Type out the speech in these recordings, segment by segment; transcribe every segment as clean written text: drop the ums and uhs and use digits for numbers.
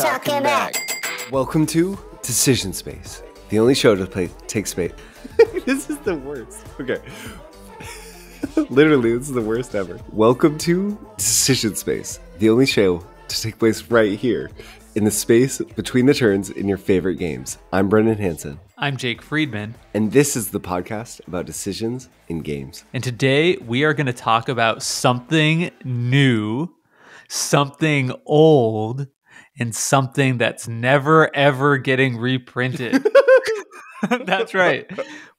talking back. Welcome to Decision Space, the only show to take space. This is the worst. Okay. Literally, this is the worst ever. Welcome to Decision Space, the only show to take place right here, in the space between the turns in your favorite games. I'm Brendan Hansen. I'm Jake Friedman. And this is the podcast about decisions in games. And today we are going to talk about something new, something old, and something that's never ever getting reprinted. That's right.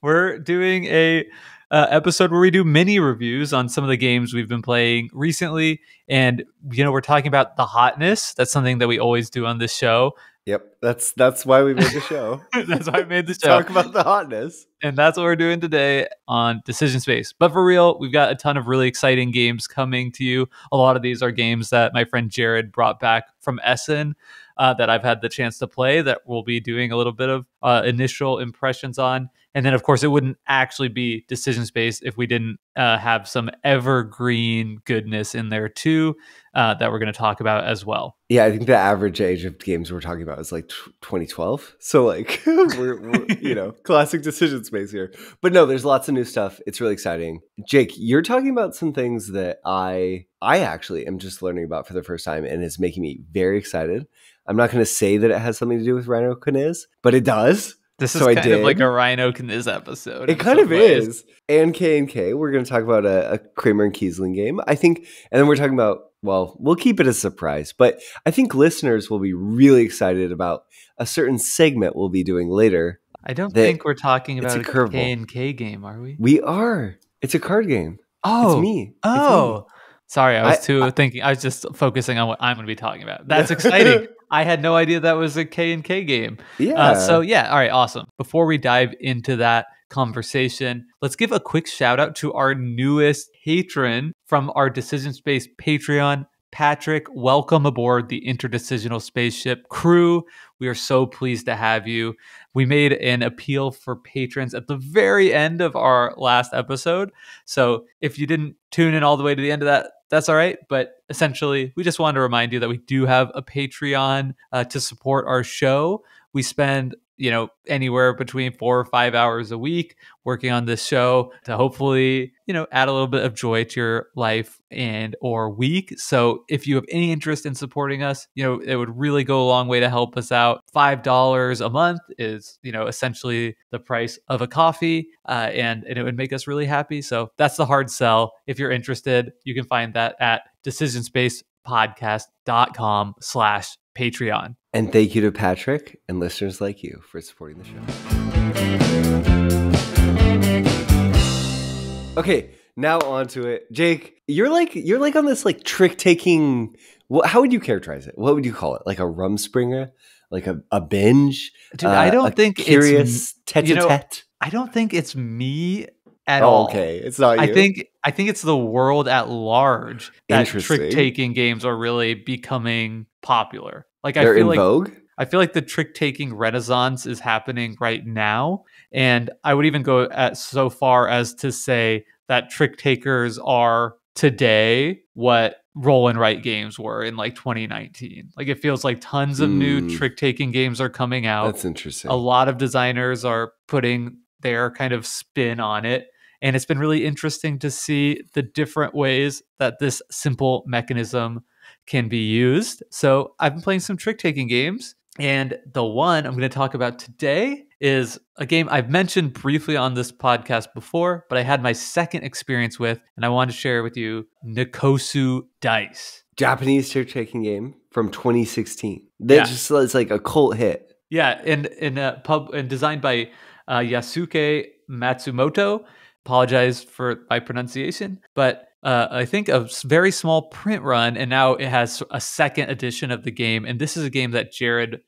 We're doing a episode where we do mini reviews on some of the games we've been playing recently. And, you know, we're talking about the hotness. That's something that we always do on this show. Yep, that's why we made the show. That's why I made the show. Talk about the hotness. And that's what we're doing today on Decision Space. But for real, we've got a ton of really exciting games coming to you. A lot of these are games that my friend Jared brought back from Essen that I've had the chance to play that we'll be doing a little bit of initial impressions on. And then, of course, it wouldn't actually be Decision Space if we didn't have some evergreen goodness in there, too, that we're going to talk about as well. Yeah, I think the average age of games we're talking about is like 2012. So, like, we're you know, classic Decision Space here. But no, there's lots of new stuff. It's really exciting. Jake, you're talking about some things that I actually am just learning about for the first time, and it's making me very excited. I'm not going to say that it has something to do with Rhino Kniz, but it does. This is kind of like a Rhino Kniz episode. It kind of is. And K&K, we're going to talk about a Kramer and Kiesling game, I think. And then we're talking about, well, we'll keep it a surprise. But I think listeners will be really excited about a certain segment we'll be doing later. I don't think we're talking about a curveball. K&K game, are we? We are. It's a card game. Oh. It's me. Oh. It's me. Sorry, I was thinking. I was just focusing on what I'm going to be talking about. That's exciting. I had no idea that was a K&K game. Yeah. All right, awesome. Before we dive into that conversation, let's give a quick shout out to our newest patron from our Decision Space Patreon, Patrick. Welcome aboard the Interdecisional Spaceship crew. We are so pleased to have you. We made an appeal for patrons at the very end of our last episode. So if you didn't tune in all the way to the end of that, that's all right. But essentially, we just wanted to remind you that we do have a Patreon to support our show. We spend, anywhere between 4 or 5 hours a week working on this show to hopefully, add a little bit of joy to your life and or week. So if you have any interest in supporting us, it would really go a long way to help us out. $5 a month is, essentially the price of a coffee, and it would make us really happy. So that's the hard sell. If you're interested, you can find that at decisionspacepodcast.com/Patreon. And thank you to Patrick and listeners like you for supporting the show. Okay, now on to it. Jake, you're like on this like trick taking. How would you characterize it? What would you call it? Like a rumspringer? Like a binge? Dude, I don't think curious tete-a-tete? I don't think it's me at all. Okay, it's not you. I think it's the world at large that trick-taking games are really becoming popular. Like they're in vogue? I feel like the trick-taking renaissance is happening right now. And I would even go so far as to say that trick-takers are today what roll and write games were in like 2019. Like it feels like tons of new trick-taking games are coming out. That's interesting. A lot of designers are putting their kind of spin on it. And it's been really interesting to see the different ways that this simple mechanism can be used. So I've been playing some trick-taking games. And the one I'm going to talk about today is a game I've mentioned briefly on this podcast before, but I had my second experience with, and I wanted to share with you Nokosu Dice. Japanese trick-taking game from 2016. It's like a cult hit. Yeah, and designed by Yasuke Matsumoto. Apologize for my pronunciation, but I think a very small print run, and now it has a second edition of the game. And this is a game that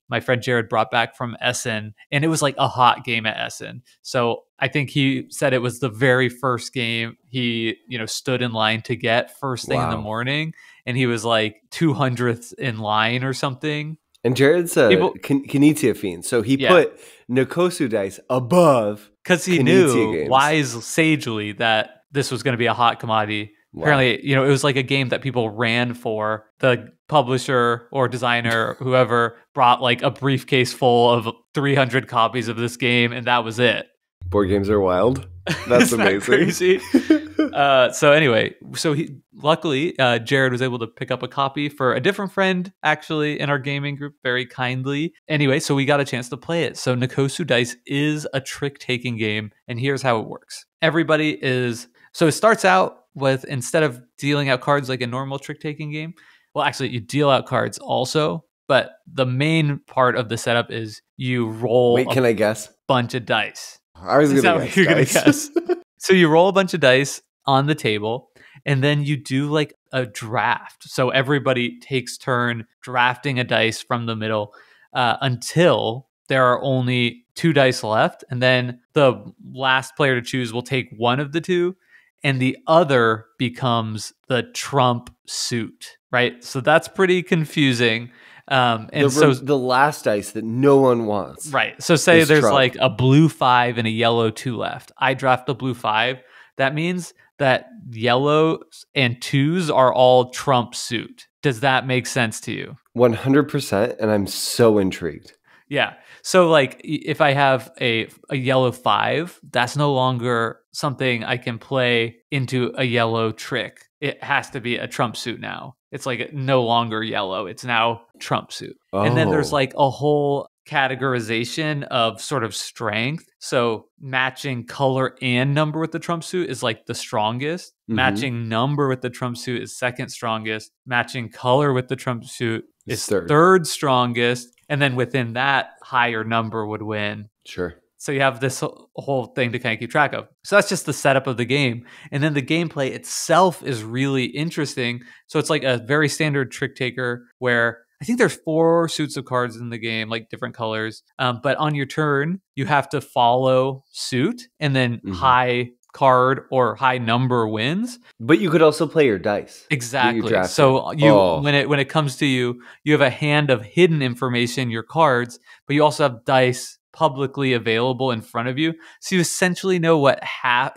my friend Jared, brought back from Essen, and it was like a hot game at Essen. So I think he said it was the very first game he, stood in line to get first thing in the morning, and he was like 200th in line or something. And Jared's a Knizia fiend, so he put Nokosu Dice above because he knew sagely that this was going to be a hot commodity Apparently, it was like a game that people ran for. The publisher or designer, whoever, brought like a briefcase full of 300 copies of this game, and that was it. Board games are wild. That's Isn't amazing. that crazy? So anyway, luckily, Jared was able to pick up a copy for a different friend, actually, in our gaming group, very kindly. Anyway, so we got a chance to play it. So Nokosu Dice is a trick-taking game, and here's how it works. So it starts out with, instead of dealing out cards like a normal trick-taking game, well, actually, you deal out cards also, but the main part of the setup is you roll can I guess? Bunch of dice. I was going to guess. So you roll a bunch of dice on the table, and then you do like a draft. So everybody takes turn drafting a dice from the middle until there are only 2 dice left. And then the last player to choose will take one of the 2, and the other becomes the trump suit, right? So that's pretty confusing. The last dice that no one wants. Right. So say there's Trump. like a blue 5 and a yellow 2 left. I draft the blue 5. That means that yellows and 2s are all trump suit. Does that make sense to you? 100%. And I'm so intrigued. Yeah. So like if I have a yellow 5, that's no longer something I can play into a yellow trick. It has to be a trump suit now. It's like no longer yellow. It's now trump suit. Oh. And then there's like a whole categorization of sort of strength. So matching color and number with the trump suit is like the strongest. Mm-hmm. Matching number with the trump suit is second strongest. Matching color with the trump suit is third strongest. And then within that, higher number would win. Sure. So you have this whole thing to kind of keep track of. So that's just the setup of the game. And then the gameplay itself is really interesting. So it's like a very standard trick taker where I think there's 4 suits of cards in the game, like different colors. But on your turn, you have to follow suit, and then high card or high number wins. But you could also play your dice. Exactly. So when it comes to you have a hand of hidden information, your cards, but you also have dice publicly available in front of you. So you essentially know what half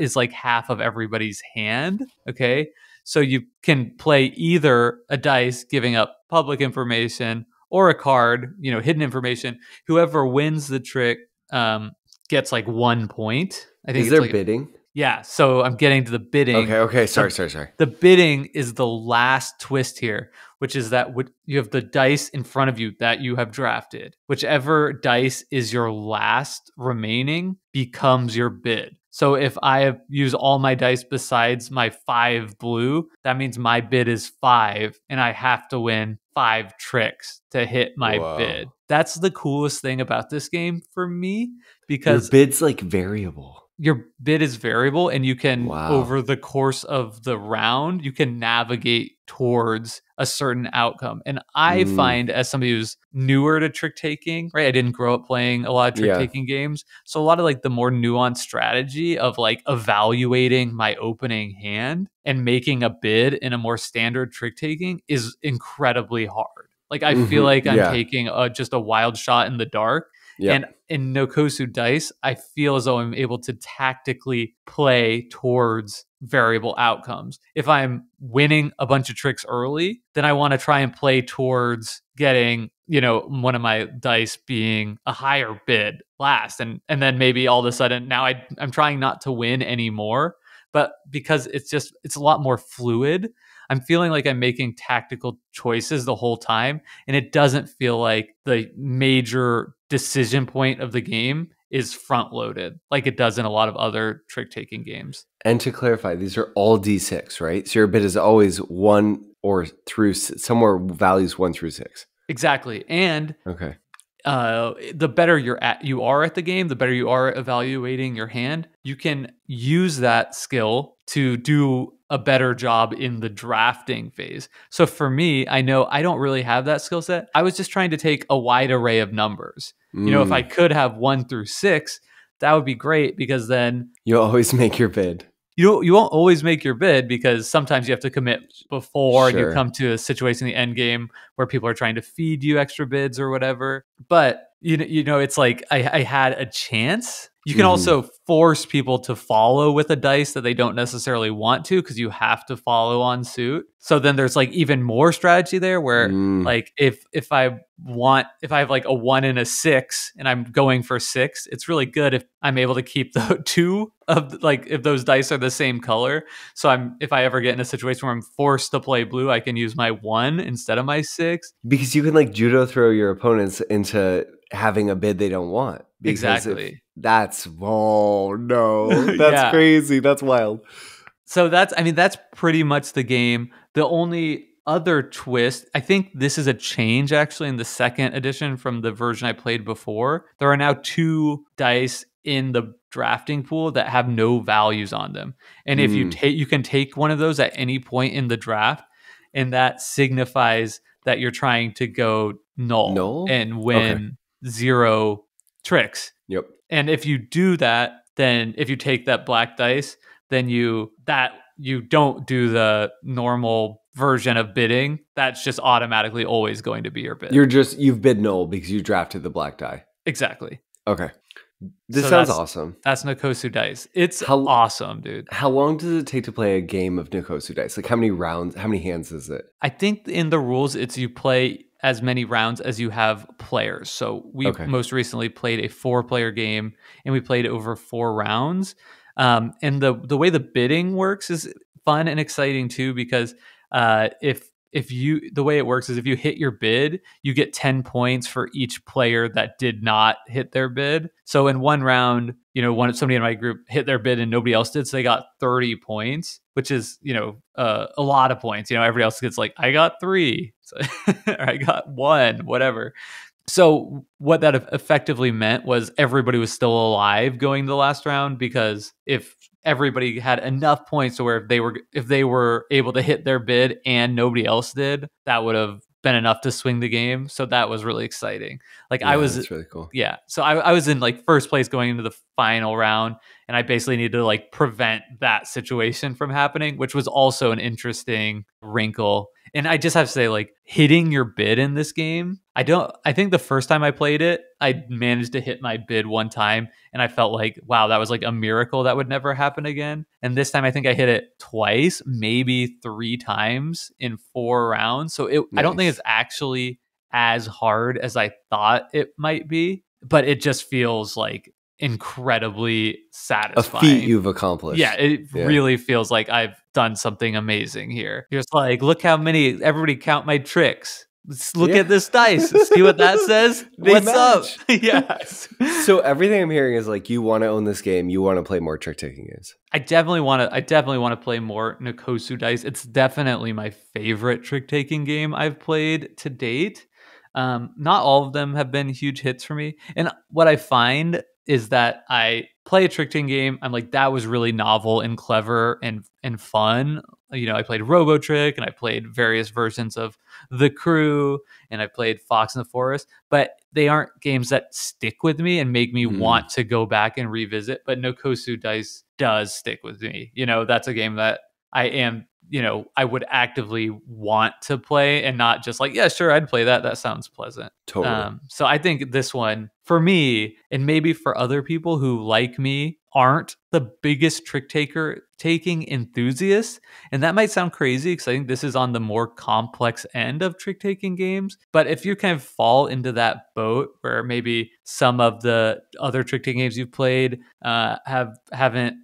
of everybody's hand. Okay. So you can play either a dice giving up public information or a card, hidden information. Whoever wins the trick gets like 1 point. I think is there bidding? Yeah, so I'm getting to the bidding. Okay. Sorry. The bidding is the last twist here, which is that you have the dice in front of you that you have drafted. Whichever dice is your last remaining becomes your bid. So if I use all my dice besides my 5 blue, that means my bid is 5, and I have to win 5 tricks to hit my bid. That's the coolest thing about this game for me, because your bid's like variable. Your bid is variable, and you can, over the course of the round, you can navigate towards a certain outcome. And I find, as somebody who's newer to trick taking, right? I didn't grow up playing a lot of trick taking games. So a lot of like the more nuanced strategy of like evaluating my opening hand and making a bid in a more standard trick taking is incredibly hard. Like I feel like I'm taking just a wild shot in the dark. Yep. And in Nokosu Dice, I feel as though I'm able to tactically play towards variable outcomes. If I'm winning a bunch of tricks early, then I want to try and play towards getting, one of my dice being a higher bid last. And then maybe all of a sudden now I'm trying not to win anymore. But because it's a lot more fluid, I'm feeling like I'm making tactical choices the whole time. And it doesn't feel like the major decision point of the game is front loaded like it does in a lot of other trick taking games. And to clarify, these are all D6, right? So your bid is always 1 or through somewhere values 1 through 6. Exactly. And the better you are at the game, the better you are at evaluating your hand, you can use that skill to do a better job in the drafting phase. So for me, I know I don't really have that skill set. I was just trying to take a wide array of numbers. If I could have 1 through 6, that would be great, because then you always make your bid. You won't always make your bid, because sometimes you have to commit before and you come to a situation in the end game where people are trying to feed you extra bids or whatever. But it's like I had a chance. You can also force people to follow with a dice that they don't necessarily want to, because you have to follow on suit. So then there's like even more strategy there where like if I have like a 1 and a 6 and I'm going for 6, it's really good if I'm able to keep the 2 of like if those dice are the same color. So if I ever get in a situation where I'm forced to play blue, I can use my 1 instead of my 6. Because you can like judo throw your opponents into having a bid they don't want. Exactly. That's Yeah. crazy. That's wild. So that's pretty much the game. The only other twist, I think this is a change actually in the second edition from the version I played before. There are now 2 dice in the drafting pool that have no values on them. And if you can take one of those at any point in the draft, and that signifies that you're trying to go null and win 0 tricks. Yep. And if you do that, then if you take that black dice, then you don't do the normal version of bidding. That's just automatically always going to be your bid. You've bid null because you drafted the black die. Exactly. Okay. This sounds awesome. That's Nokosu Dice. It's awesome, dude. How long does it take to play a game of Nokosu Dice? Like how many rounds, how many hands is it? I think in the rules, it's you play as many rounds as you have players. So we most recently played a 4-player game, and we played over 4 rounds. And the way the bidding works is fun and exciting too, because the way it works is if you hit your bid, you get 10 points for each player that did not hit their bid. So in one round, somebody in my group hit their bid and nobody else did, so they got 30 points, which is a lot of points. Everybody else gets like, I got 3, so, or I got 1, whatever. So what that effectively meant was everybody was still alive going the last round, because if everybody had enough points to where if they were able to hit their bid and nobody else did, that would have been enough to swing the game. So that was really exciting. Like that's really cool. Yeah. So I was in like first place going into the final round, and I basically needed to like prevent that situation from happening, which was also an interesting wrinkle. And I just have to say, like, hitting your bid in this game, I think the first time I played it, I managed to hit my bid 1 time, and I felt like, wow, that was like a miracle that would never happen again. And this time I think I hit it twice, maybe 3 times in 4 rounds. So I don't think it's actually as hard as I thought it might be, but it just feels like incredibly satisfying. A feat you've accomplished. Yeah, it really feels like I've done something amazing here. You're just like, look how many, everybody count my tricks. Let's look at this dice. See what that says? What's up? Yes. So everything I'm hearing is like, you want to own this game. You want to play more trick-taking games. I definitely want to play more Nokosu Dice. It's definitely my favorite trick-taking game I've played to date. Not all of them have been huge hits for me. And what I find is that I play a trick-taking game, I'm like, that was really novel and clever and fun. I played Robo Trick, and I played various versions of The Crew, and I played Fox in the Forest, but they aren't games that stick with me and make me want to go back and revisit. But Nokosu Dice does stick with me. That's a game that I would actively want to play, and not just like, yeah, sure, I'd play that. That sounds pleasant. Totally. So I think this one, for me, and maybe for other people who, like me, aren't the biggest trick-taking enthusiasts, and that might sound crazy because I think this is on the more complex end of trick-taking games, but if you kind of fall into that boat where maybe some of the other trick-taking games you've played haven't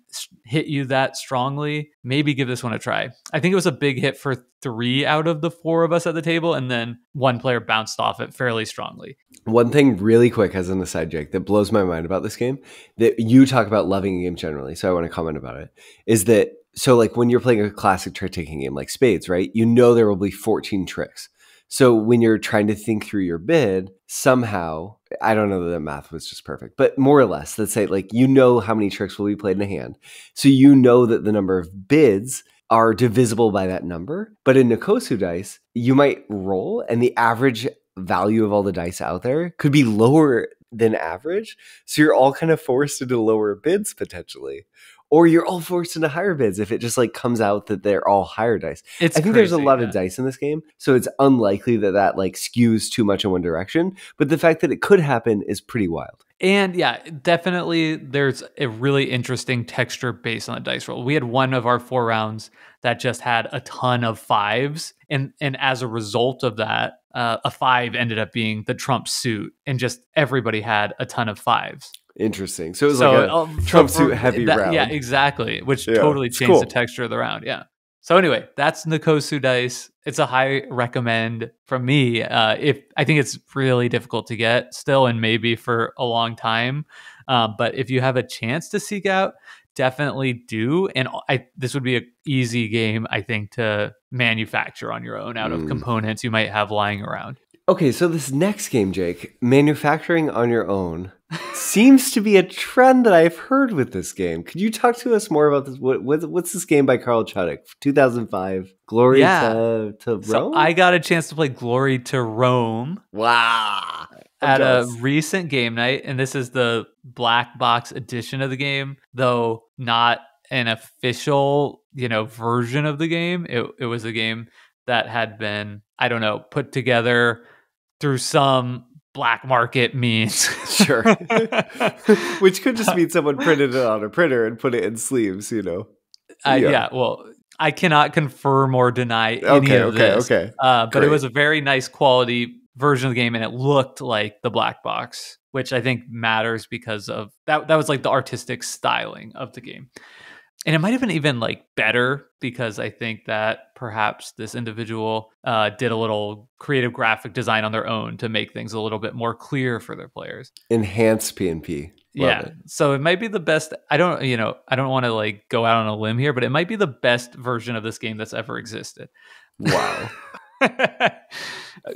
hit you that strongly, maybe give this one a try. I think it was a big hit for 3 out of the 4 of us at the table, and then one player bounced off it fairly strongly. One thing really quick as an aside, Jake, that blows my mind about this game, that you talk about loving a game generally, so I want to comment about it, is that, so like when you're playing a classic trick-taking game like Spades, right, there will be 14 tricks. So when you're trying to think through your bid, somehow, I don't know that the math was just perfect, but more or less, let's say like how many tricks will be played in a hand. So that the number of bids are divisible by that number. But in Nokosu Dice, you might roll, and the average value of all the dice out there could be lower than average. So you're all kind of forced into lower bids potentially. Or you're all forced into higher bids if it just like comes out that they're all higher dice. I think there's a lot of dice in this game, so it's unlikely that like skews too much in one direction. But the fact that it could happen is pretty wild. And yeah, definitely there's a really interesting texture based on the dice roll. We had one of our 4 rounds that just had a ton of 5s. And as a result of that, a 5 ended up being the Trump suit. And just everybody had a ton of 5s. Interesting. So it was like a Trump suit heavy round. Yeah, exactly. Which totally changed the texture of the round. Yeah. So anyway, that's Nokosu Dice. It's a high recommend from me. If I think it's really difficult to get still, and maybe for a long time. But if you have a chance to seek out, definitely do. And this would be an easy game, I think, to manufacture on your own out of components you might have lying around. Okay, so this next game, Jake, manufacturing on your own, seems to be a trend that I've heard with this game. Could you talk to us more about this? What's this game by Carl Chudik? 2005, Glory to Rome? So I got a chance to play Glory to Rome. Wow. At a recent game night, and this is the black box edition of the game, though not an official, version of the game. It was a game that had been, I don't know, put together through some black market means. Sure. Which could just mean someone printed it on a printer and put it in sleeves, Yeah, well, I cannot confirm or deny any of this. But it was a very nice quality version of the game, and it looked like the black box, which I think matters because of that was like the artistic styling of the game. And it might have been even like better because I think that perhaps this individual did a little creative graphic design on their own to make things a little bit more clear for their players. Enhanced PNP. Yeah. So it might be the best. I don't want to like go out on a limb here, but it might be the best version of this game that's ever existed. Wow.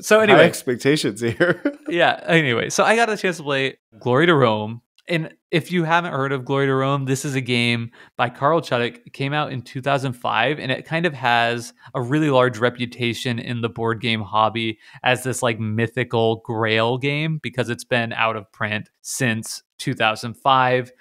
So anyway, high expectations here. Yeah. Anyway, so I got a chance to play Glory to Rome. And if you haven't heard of Glory to Rome, this is a game by Carl Chudik. It came out in 2005, and it kind of has a really large reputation in the board game hobby as this like mythical grail game because it's been out of print since 2005.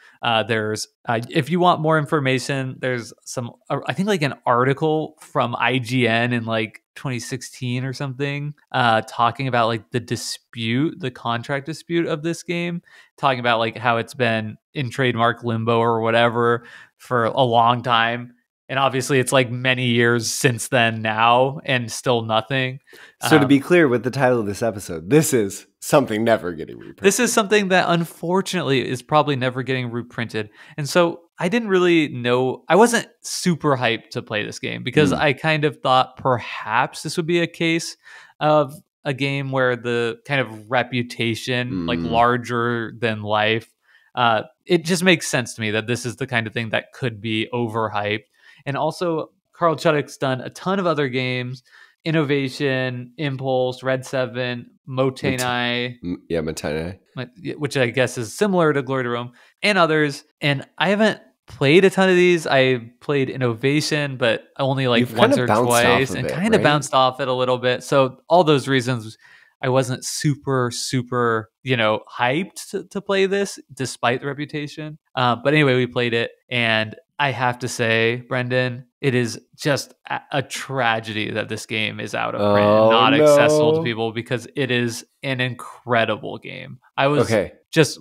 There's if you want more information, there's some I think like an article from IGN in like 2016 or something talking about like the contract dispute of this game, talking about like how it's been in trademark limbo or whatever for a long time. And obviously it's like many years since then now and still nothing. So to be clear with the title of this episode, this is something never getting reprinted. This is something that unfortunately is probably never getting reprinted. And so I didn't really know. I wasn't super hyped to play this game because I kind of thought perhaps this would be a case of a game where the kind of reputation, like larger than life, it just makes sense to me that this is the kind of thing that could be overhyped. And also, Carl Chudik's done a ton of other games: Innovation, Impulse, Red 7, Motenai. Motenai. Which I guess is similar to Glory to Rome, and others. And I haven't played a ton of these. I played Innovation, but only like once or twice, and kind of bounced off it a little bit. So all those reasons, I wasn't super, hyped to play this, despite the reputation. But anyway, we played it, and I have to say, Brendan, it is just a tragedy that this game is out of print and not accessible to people because it is an incredible game. I was just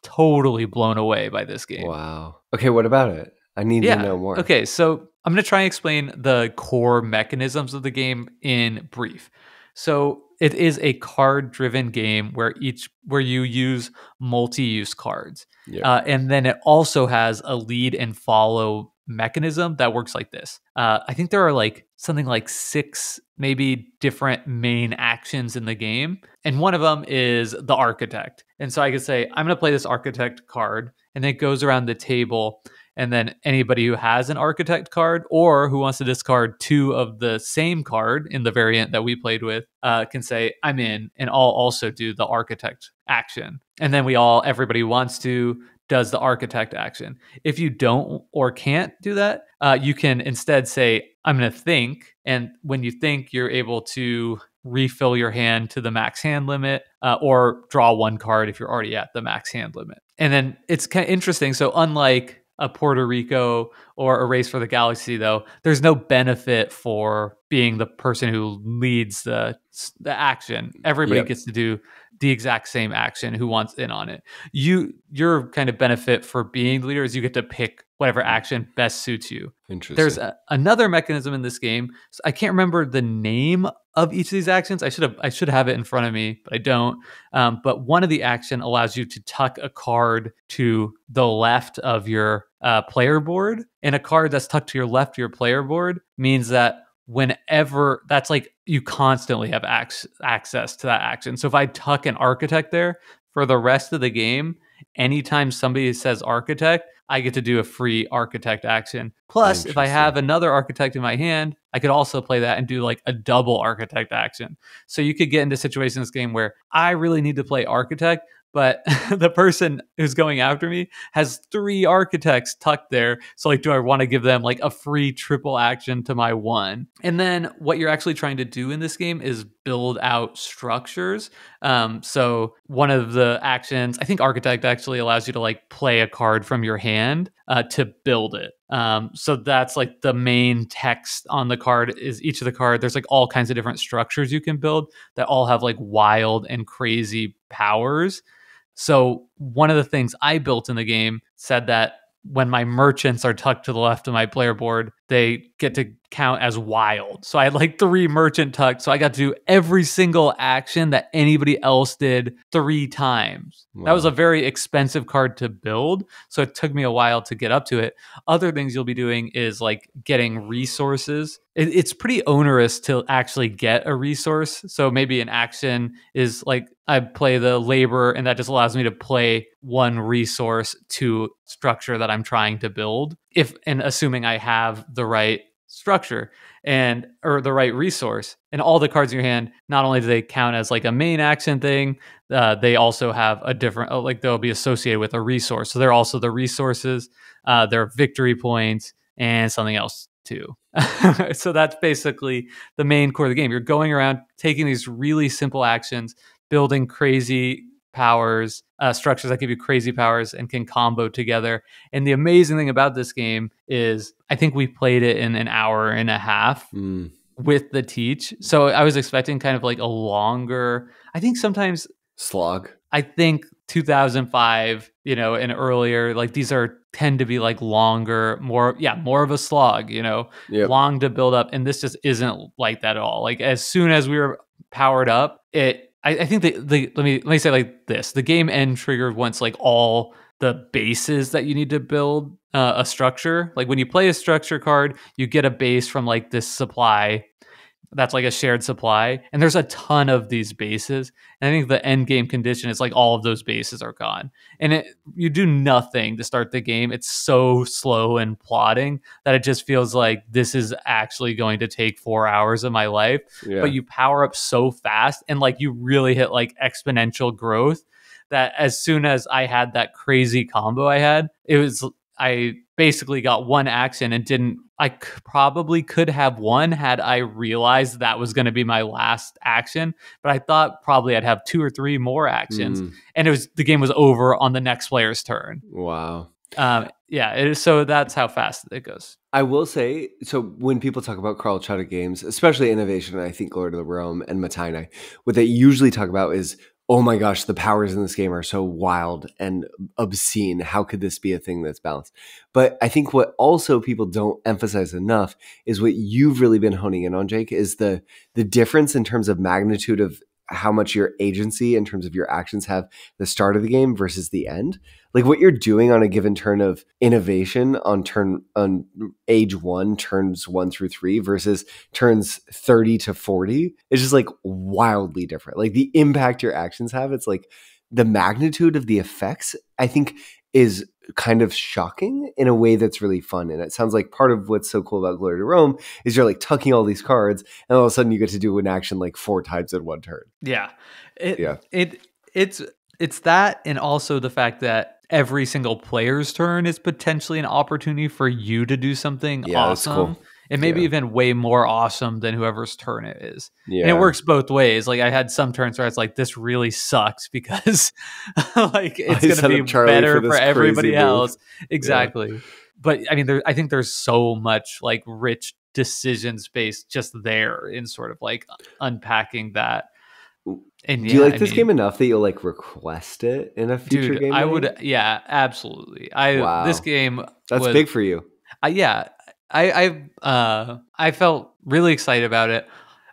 totally blown away by this game. Wow. Okay, what about it? I need to know more. Okay, so I'm going to try and explain the core mechanisms of the game in brief. So it is a card-driven game where you use multi-use cards. And then it also has a lead and follow mechanism that works like this. I think there are like something like 6 maybe different main actions in the game. And one of them is the architect. And so I could say, I'm going to play this architect card, and it goes around the table. And then anybody who has an architect card or who wants to discard 2 of the same card in the variant that we played with can say, I'm in, and I'll also do the architect action. And then everybody who wants to does the architect action. If you don't or can't do that, you can instead say, I'm going to think. And when you think, you're able to refill your hand to the max hand limit or draw 1 card if you're already at the max hand limit. And then it's kind of interesting. So unlike a Puerto Rico or a Race for the Galaxy, though, there's no benefit for being the person who leads the action. Everybody gets to do the exact same action who wants in on it. Your kind of benefit for being the leader is you get to pick whatever action best suits you. There's another mechanism in this game. So I can't remember the name of each of these actions. I should have it in front of me, but I don't. But one of the action allows you to tuck a card to the left of your player board, and a card that's tucked to your left of your player board means that whenever that's like you constantly have access to that action. So if I tuck an architect there for the rest of the game, anytime somebody says architect, I get to do a free architect action. Plus, if I have another architect in my hand, I could also play that and do like a double architect action. So you could get into situations in this game where I really need to play architect, but the person who's going after me has 3 architects tucked there. So like, do I want to give them like a free triple action to my one? And then what you're actually trying to do in this game is build out structures. So one of the actions, I think architect actually allows you to like play a card from your hand to build it. So that's like the main text on the card is each of the card. There's like all kinds of different structures you can build that all have like wild and crazy powers. So one of the things I built in the game said that when my merchants are tucked to the left of my player board, they get to count as wild. So I had like 3 merchant tucked. So I got to do every single action that anybody else did 3 times. Wow. That was a very expensive card to build. So it took me a while to get up to it. Other things you'll be doing is like getting resources. It's pretty onerous to actually get a resource. So maybe an action is like I play the labor, and that just allows me to play one resource to structure that I'm trying to build. And assuming I have the right structure or the right resource, and all the cards in your hand, not only do they count as like a main action thing, they also have a different, like they'll be associated with a resource. So they're also the resources, they're victory points, and something else too. So that's basically the main core of the game. You're going around taking these really simple actions, building crazy powers, structures that give you crazy powers and can combo together. And the amazing thing about this game is I think we played it in an hour and a half with the teach. So I was expecting kind of like a longer, I think sometimes slog. I think 2005, and earlier, like these tend to be like longer, more of a slog, long to build up. And this just isn't like that at all. Like as soon as we were powered up, I think let me say like this: the game end triggered once like all the bases that you need to build a structure. Like when you play a structure card, you get a base from like this supply. That's like a shared supply, and there's a ton of these bases. And I think the end game condition is like all of those bases are gone, and you do nothing to start the game. It's so slow and plodding that it just feels like this is actually going to take 4 hours of my life. Yeah. But you power up so fast, and like you really hit like exponential growth. That as soon as I had that crazy combo I basically got one action and I probably could have won had I realized that was going to be my last action, but I thought probably I'd have 2 or 3 more actions, and the game was over on the next player's turn. Wow. It is. So that's how fast it goes. I will say, so when people talk about Carl Chudik games, especially Innovation, I think Lord of the Realm and Matainai, what they usually talk about is, oh my gosh, the powers in this game are so wild and obscene. How could this be a thing that's balanced? But I think what also people don't emphasize enough is what you've really been honing in on, Jake, is the difference in terms of magnitude of how much your agency in terms of your actions have the start of the game versus the end. Like what you're doing on a given turn of Innovation on age 1, turns 1 through 3 versus turns 30 to 40 is just like wildly different. Like the impact your actions have, it's like the magnitude of the effects, I think, is kind of shocking in a way that's really fun. And it sounds like part of what's so cool about Glory to Rome is you're like tucking all these cards, and all of a sudden you get to do an action like 4 times in one turn. Yeah. It's that, and also the fact that every single player's turn is potentially an opportunity for you to do something awesome. That's cool. And maybe even way more awesome than whoever's turn it is. Yeah. And it works both ways. Like I had some turns where it's like, this really sucks because like it's going to be better for everybody else. Exactly. Yeah. But I mean, I think there's so much like rich decision space just there in sort of like unpacking that. And Do you like this game enough that you'll like request it in a future game? I would. Yeah, absolutely. This Wow. game That's was big for you. yeah. I felt really excited about it.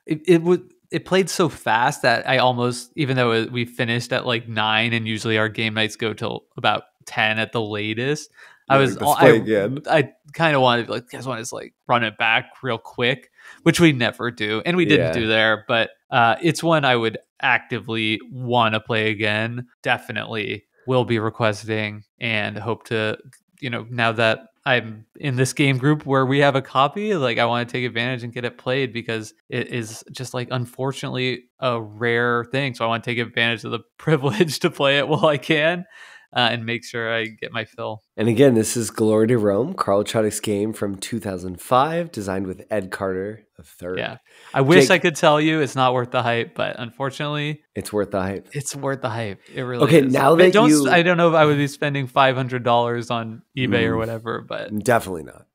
It played so fast that I almost, even though we finished at like 9, and usually our game nights go till about 10 at the latest. Let's play again. I kind of wanted, like, guys want to like run it back real quick, which we never do, and we didn't do there. But it's one I would actively want to play again. Definitely will be requesting, and hope to, now that I'm in this game group where we have a copy, like, I want to take advantage and get it played, because it is just, like, unfortunately a rare thing. So I want to take advantage of the privilege to play it while I can, and make sure I get my fill. And again, this is Glory to Rome, Carl Chodik's game from 2005, designed with Ed Carter III. Yeah. I wish I could tell you it's not worth the hype, but unfortunately, it's worth the hype. It's worth the hype. It really okay, is. Now that I don't know if I would be spending $500 on eBay or whatever, but definitely not.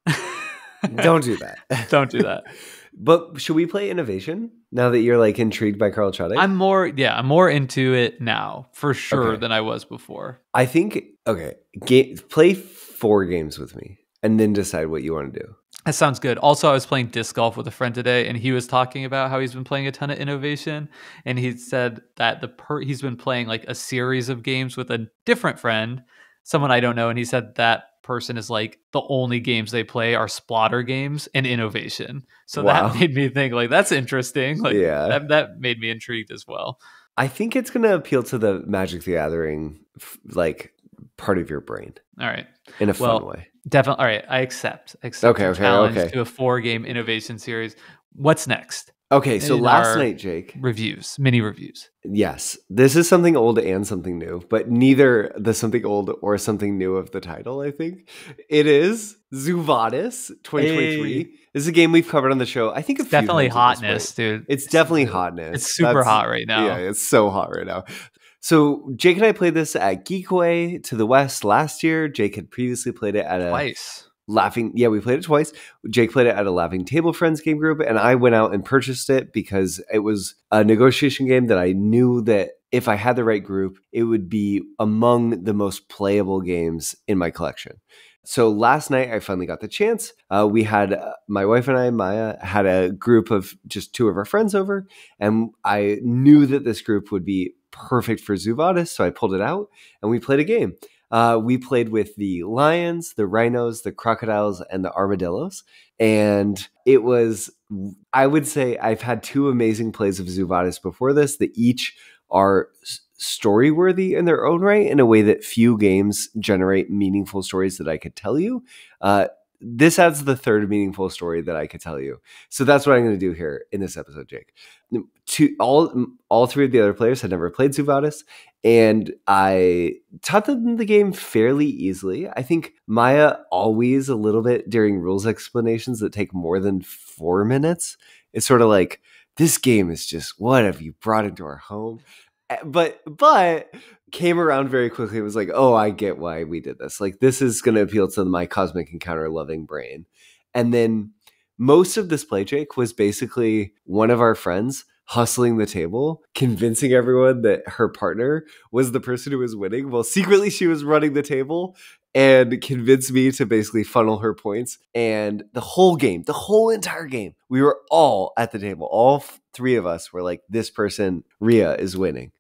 Don't do that. Don't do that. But should we play Innovation now that you're like intrigued by Carl Chodik? I'm more into it now for sure than I was before. I think play 4 games with me and then decide what you want to do. That sounds good. Also, I was playing disc golf with a friend today, and he was talking about how he's been playing a ton of Innovation, and he said that he's been playing like a series of games with a different friend, someone I don't know, and he said that person is like the only games they play are splatter games and Innovation. So that made me think, like, that's interesting. Like, that made me intrigued as well. I think it's going to appeal to the Magic the Gathering like part of your brain. All right. In a fun way. Definitely. All right. I accept the challenge to a 4-game Innovation series. What's next? Okay, so last night, Jake. Mini reviews. Yes. This is something old and something new, but neither the something old or something new of the title, I think. It is Vadis 2023. This is a game we've covered on the show. I think it's definitely hotness, dude. It's definitely hotness. It's super hot right now. Yeah, it's so hot right now. So Jake and I played this at Geekway to the West last year. Jake had previously played it at twice. We played it twice. Jake played it at a Laughing Table Friends game group, and I went out and purchased it because it was a negotiation game that I knew that if I had the right group, it would be among the most playable games in my collection. So last night, I finally got the chance. We had, my wife and I, Maya, had a group of just 2 of our friends over, and I knew that this group would be perfect for Vadis, so I pulled it out, and we played a game. We played with the lions, the rhinos, the crocodiles, and the armadillos. And it was, I would say, I've had 2 amazing plays of Vadis before this that each are story-worthy in their own right in a way that few games generate meaningful stories that I could tell you. This adds the 3rd meaningful story that I could tell you. So that's what I'm going to do here in this episode, Jake. All 3 of the other players had never played Vadis, and I taught them the game fairly easily. I think Maya always a little bit during rules explanations that take more than 4 minutes. It's sort of like, this game is just, what have you brought into our home? But came around very quickly. It was like, oh, I get why we did this. Like, this is going to appeal to my cosmic encounter loving brain. And then most of this play, Jake, was basically one of our friends hustling the table, convincing everyone that her partner was the person who was winning. Well, secretly she was running the table and convinced me to basically funnel her points. And the whole entire game, we were all at the table. All 3 of us were like, this person, Rhea, is winning.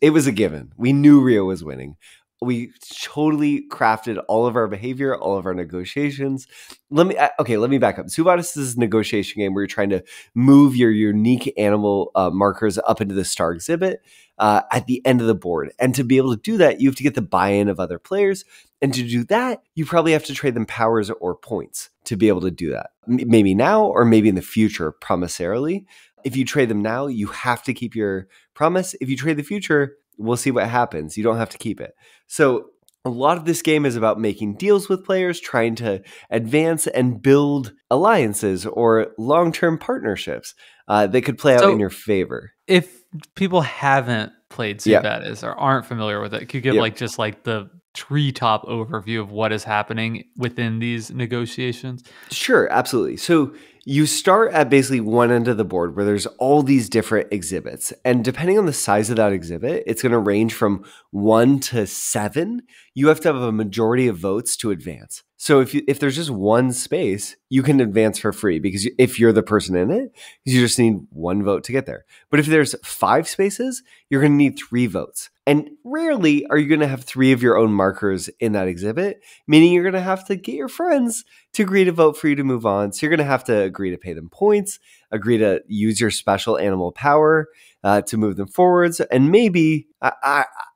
It was a given. We knew Rhea was winning. We totally crafted all of our behavior, all of our negotiations. Let me back up. Vadis is a negotiation game where you're trying to move your unique animal markers up into the star exhibit at the end of the board. And to be able to do that, you have to get the buy-in of other players. And to do that, you probably have to trade them powers or points to be able to do that. Maybe now or maybe in the future, promisorially. If you trade them now, you have to keep your promise. If you trade the future, we'll see what happens. You don't have to keep it. So a lot of this game is about making deals with players, trying to advance and build alliances or long-term partnerships that could play out in your favor. If people haven't played Vadis or aren't familiar with it, could you give just the treetop overview of what is happening within these negotiations? Sure, absolutely. So you start at basically one end of the board where there's all these different exhibits. And depending on the size of that exhibit, it's going to range from 1 to 7. You have to have a majority of votes to advance. So if there's just one space, you can advance for free because if you're the person in it, you just need one vote to get there. But if there's 5 spaces, you're going to need 3 votes. And rarely are you going to have 3 of your own markers in that exhibit, meaning you're going to have to get your friends to agree to vote for you to move on. So you're going to have to agree to pay them points, agree to use your special animal power to move them forwards, and maybe...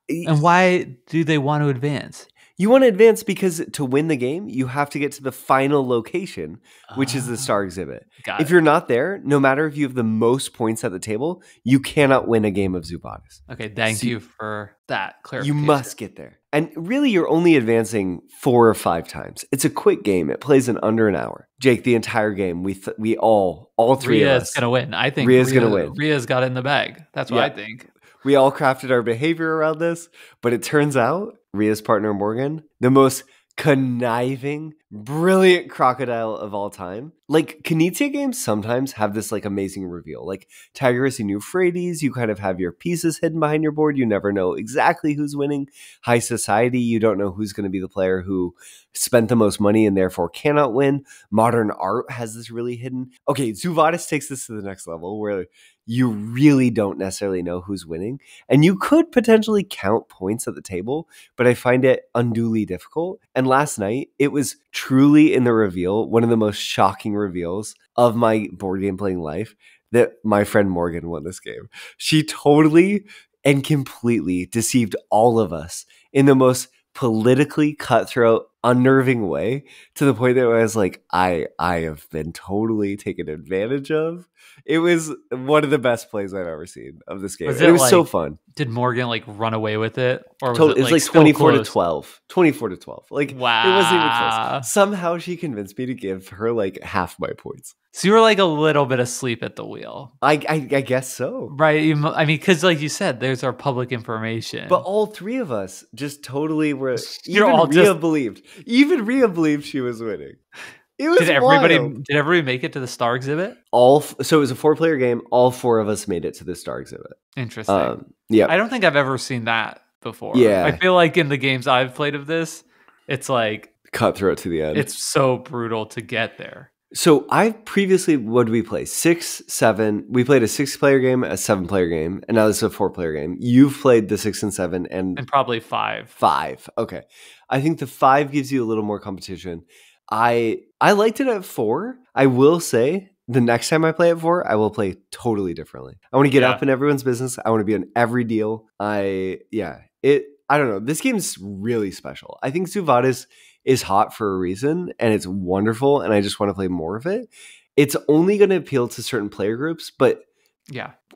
And why do they want to advance? You want to advance because to win the game, you have to get to the final location, which is the star exhibit. If you're not there, no matter if you have the most points at the table, you cannot win a game of Zoo Vadis. Okay, thank you for that clarification. You must get there. And really, you're only advancing 4 or 5 times. It's a quick game. It plays in under an hour. Jake, the entire game, we all 3 of us. Ria's going to win. I think Ria's going to win. Ria's got it in the bag. That's what I think. We all crafted our behavior around this, but it turns out Ria's partner, Morgan, the most conniving, brilliant crocodile of all time. Like, Knizia games sometimes have this like amazing reveal. Like Tigris and Euphrates, you kind of have your pieces hidden behind your board. You never know exactly who's winning. High Society, you don't know who's going to be the player who spent the most money and therefore cannot win. Modern Art has this really hidden. Okay, Zoo Vadis takes this to the next level where you really don't necessarily know who's winning. And you could potentially count points at the table, but I find it unduly difficult. And last night, it was truly in the reveal, one of the most shocking reveals of my board game playing life, that my friend Morgan won this game. She totally and completely deceived all of us in the most politically cutthroat, unnerving way, to the point that I was like, I have been totally taken advantage of. It was one of the best plays I've ever seen of this game. It was so fun. Did Morgan like run away with it? Or was it was like 24 to 12. 24 to 12. Like, wow. It wasn't even close. Somehow she convinced me to give her like half my points. So you were like a little bit asleep at the wheel. I guess so. Right. I mean, because like you said, there's our public information. But all 3 of us just totally were. Even Rhea believed she was winning. It was Did everybody make it to the star exhibit? So it was a 4-player game. All 4 of us made it to the star exhibit. Interesting. Yeah. I don't think I've ever seen that before. Yeah. I feel like in the games I've played of this, it's like cutthroat to the end. It's so brutal to get there. So I previously, what did we play? 6, 7. We played a 6-player game, a 7-player game, and now this is a 4-player game. You've played the 6 and 7 and probably 5. 5. Okay. I think the 5 gives you a little more competition. I liked it at 4. I will say the next time I play at 4, I will play totally differently. I want to get up in everyone's business. I want to be on every deal. I don't know. This game's really special. I think Zoo Vadis is hot for a reason, and it's wonderful, and I just want to play more of it. It's only going to appeal to certain player groups, but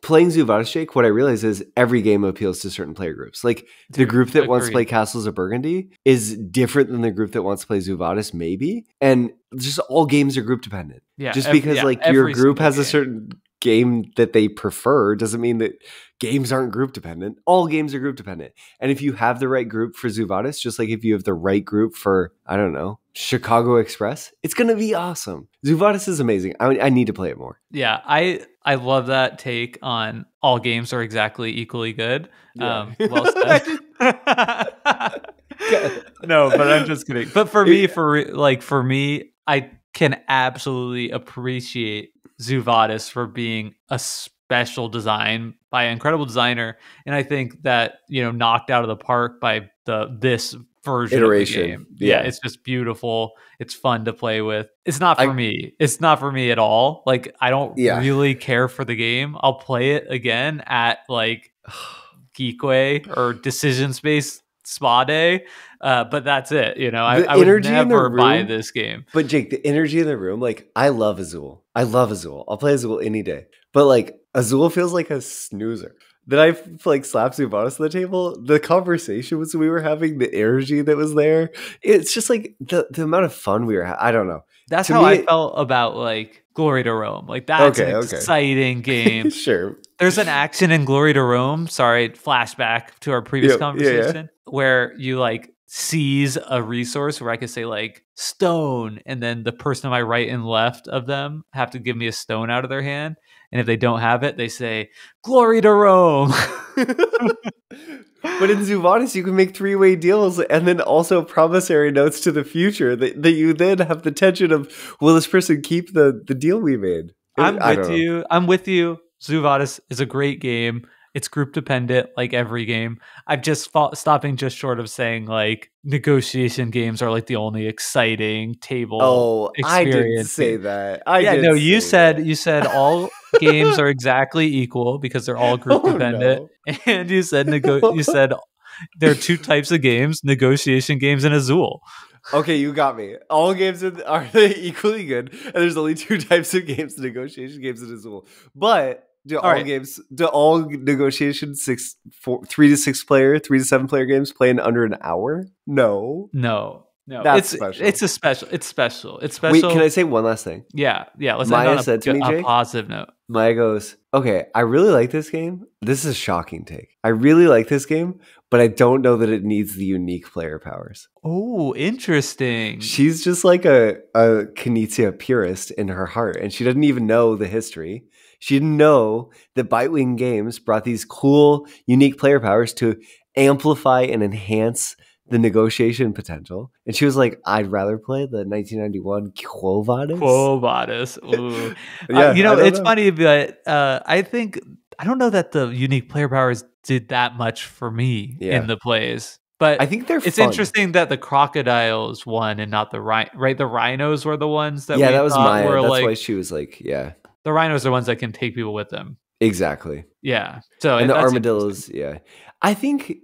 playing Zoo Vadis, Jake, what I realize is every game appeals to certain player groups. Like the group that wants to play Castles of Burgundy is different than the group that wants to play Zoo Vadis, maybe. And just all games are group dependent. Yeah, just because your group has a certain game that they prefer doesn't mean that games aren't group dependent. All games are group dependent. And if you have the right group for Zoo Vadis, just like if you have the right group for, I don't know, Chicago Express, it's going to be awesome. Zoo Vadis is amazing. I need to play it more. Yeah, I love that take on all games are exactly equally good. Yeah. Well said. No, but I'm just kidding. But for me, I can absolutely appreciate Zoo Vadis for being a special design by an incredible designer, and I think that knocked out of the park by this version iteration of the game. Yeah, it's just beautiful. It's fun to play with. It's not for me. It's not for me at all. Like, I don't really care for the game. I'll play it again at like Geekway or Decision Space Spa Day, but that's it. I would never buy this game. But Jake, the energy in the room, like, I love Azul. I'll play Azul any day. But like, Azul feels like a snoozer. That I like slapped Zoo Vadis on the table. The conversations we were having, the energy that was there. It's just like the amount of fun we were having. I don't know. That's how I felt about like Glory to Rome. Like, that's an exciting game. Sure. There's an action in Glory to Rome. Sorry, flashback to our previous conversation where you like seize a resource where I could say like stone, and then the person on my right and left of them have to give me a stone out of their hand. And if they don't have it, they say, "Glory to Rome." But in Vadis, you can make three-way deals and then also promissory notes to the future that you then have the tension of, will this person keep the deal we made? I'm with you. Vadis is a great game. It's group dependent, like every game. I'm just stopping just short of saying like negotiation games are like the only exciting table experience. I didn't say that. You said all games are exactly equal because they're all group dependent, and you said you said there are two types of games: negotiation games and Azul. Okay, you got me. All games are they equally good, and there's only two types of games: negotiation games and Azul. But do all negotiation 3 to 6 player, 3 to 7 player games play in under an hour? No. That's special. It's special. Wait, can I say one last thing? Yeah. Let's Maya end on said to me, Jake, a positive note. Maya goes, okay, I really like this game. This is a shocking take. I really like this game, but I don't know that it needs the unique player powers. Oh, interesting. She's just like a Knizia purist in her heart, and she doesn't even know the history. She didn't know that Bitewing Games brought these cool, unique player powers to amplify and enhance the negotiation potential. And she was like, I'd rather play the 1991 Quo Vadis. Ooh. Yeah, it's funny, but I don't know that the unique player powers did that much for me in the plays. But I think it's fun. Interesting that the crocodiles won and not the right. The rhinos were the ones that that was Maya. That's why she was like, yeah. The rhinos are ones that can take people with them. Exactly. Yeah. So and the armadillos, I think,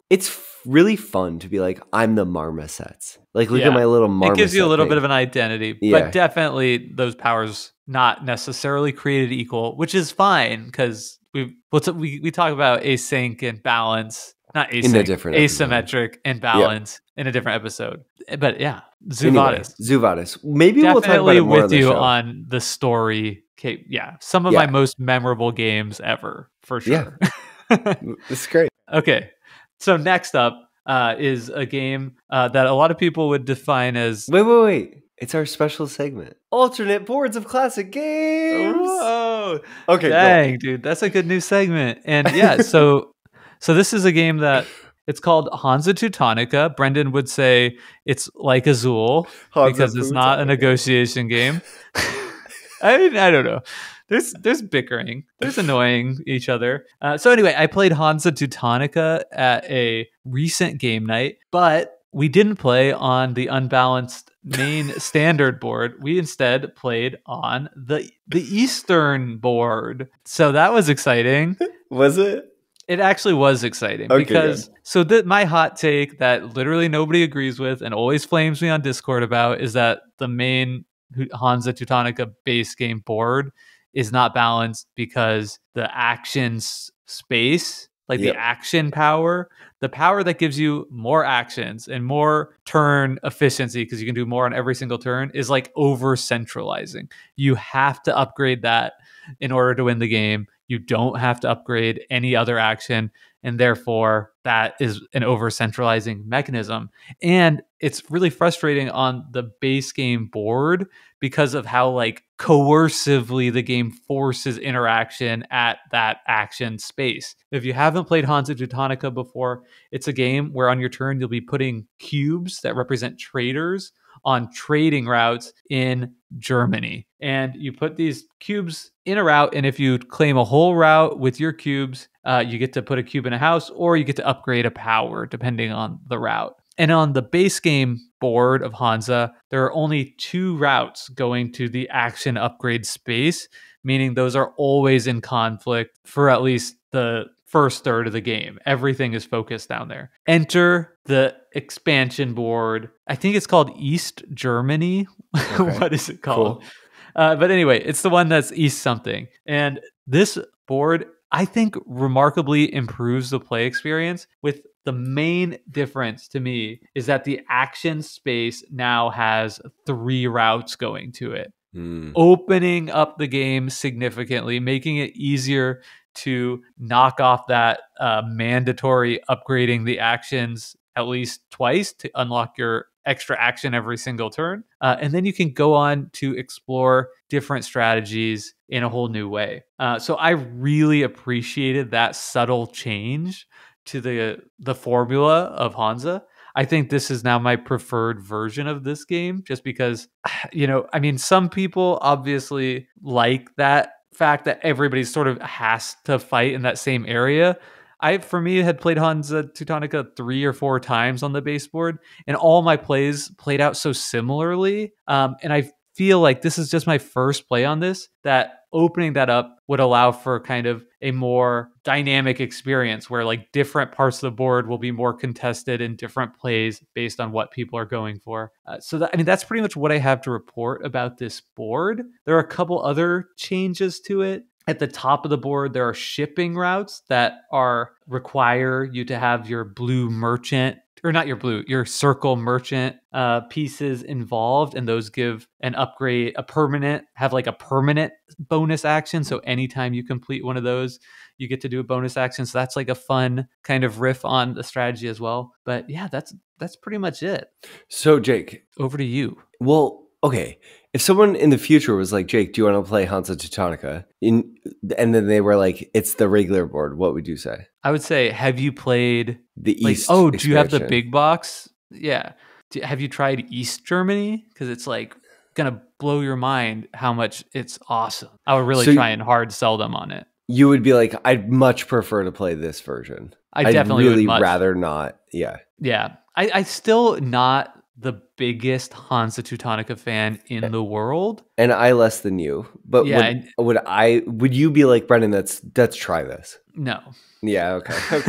it's really fun to be like, I'm the marmosets. Like, look at my little marmoset. It gives you a little bit of an identity. But definitely those powers not necessarily created equal, which is fine because we talk about async and balance. Not async, asymmetric and balance in a different episode. But yeah, Vadis. Maybe we'll talk about it more with you on the story. Yeah, some of my most memorable games ever, for sure. Yeah. It's great. Okay, so next up is a game that a lot of people would define as... Wait. It's our special segment. Alternate boards of classic games. Whoa. Okay, dang, dude, that's a good new segment. And yeah, So this is a game that it's called Hansa Teutonica. Brendan would say it's like Azul because it's not a negotiation game. I don't know. There's bickering. There's annoying each other. So anyway, I played Hansa Teutonica at a recent game night, but we didn't play on the unbalanced main standard board. We instead played on the Eastern board. So that was exciting. Was it? It actually was exciting because my hot take that literally nobody agrees with and always flames me on Discord about is that the main Hansa Teutonica base game board is not balanced because the action space, like the action power, the power that gives you more actions and more turn efficiency because you can do more on every single turn, is like over centralizing. You have to upgrade that in order to win the game. You don't have to upgrade any other action, and therefore that is an over-centralizing mechanism. And it's really frustrating on the base game board because of how like coercively the game forces interaction at that action space. If you haven't played Hansa Teutonica before, it's a game where on your turn you'll be putting cubes that represent traders on trading routes in Germany. And you put these cubes in a route, and if you claim a whole route with your cubes, you get to put a cube in a house, or you get to upgrade a power depending on the route. And on the base game board of Hansa, there are only 2 routes going to the action upgrade space, meaning those are always in conflict for at least the first third of the game. Everything is focused down there. Enter the expansion board. I think it's called East Germany. Okay. What is it called? Cool. But anyway, it's the one that's East something. And this board, I think, remarkably improves the play experience, with the main difference to me is that the action space now has 3 routes going to it, opening up the game significantly, making it easier to knock off that mandatory upgrading the actions at least twice to unlock your extra action every single turn. And then you can go on to explore different strategies in a whole new way. So I really appreciated that subtle change to the formula of Hansa. I think this is now my preferred version of this game just because, I mean, some people obviously like that fact that everybody sort of has to fight in that same area. For me, had played Hansa Teutonica 3 or 4 times on the baseboard, and all my plays played out so similarly. And I feel like this is just my first play on this, that opening that up would allow for kind of a more dynamic experience where like different parts of the board will be more contested in different plays based on what people are going for. That's pretty much what I have to report about this board. There are a couple other changes to it. At the top of the board, there are shipping routes that require you to have your blue merchant, or not your circle merchant pieces involved, and those give an upgrade, a permanent bonus action. So anytime you complete one of those, you get to do a bonus action. So that's like a fun kind of riff on the strategy as well. But yeah, that's pretty much it. So Jake, over to you. Well, okay. If someone in the future was like, Jake, do you want to play Hansa Teutonica? And then they were like, it's the regular board, what would you say? I would say, have you played the East? Do you have the big box? Yeah. Have you tried East Germany? Because it's like going to blow your mind how much it's awesome. I would really try and hard sell them on it. You would be like, I'd much prefer to play this version. I'd definitely really rather not. Yeah. Yeah. I still not the biggest Hansa Teutonica fan in the world, and I less than you. But yeah, would you be like, Brendan? Let's try this. No. Yeah. Okay.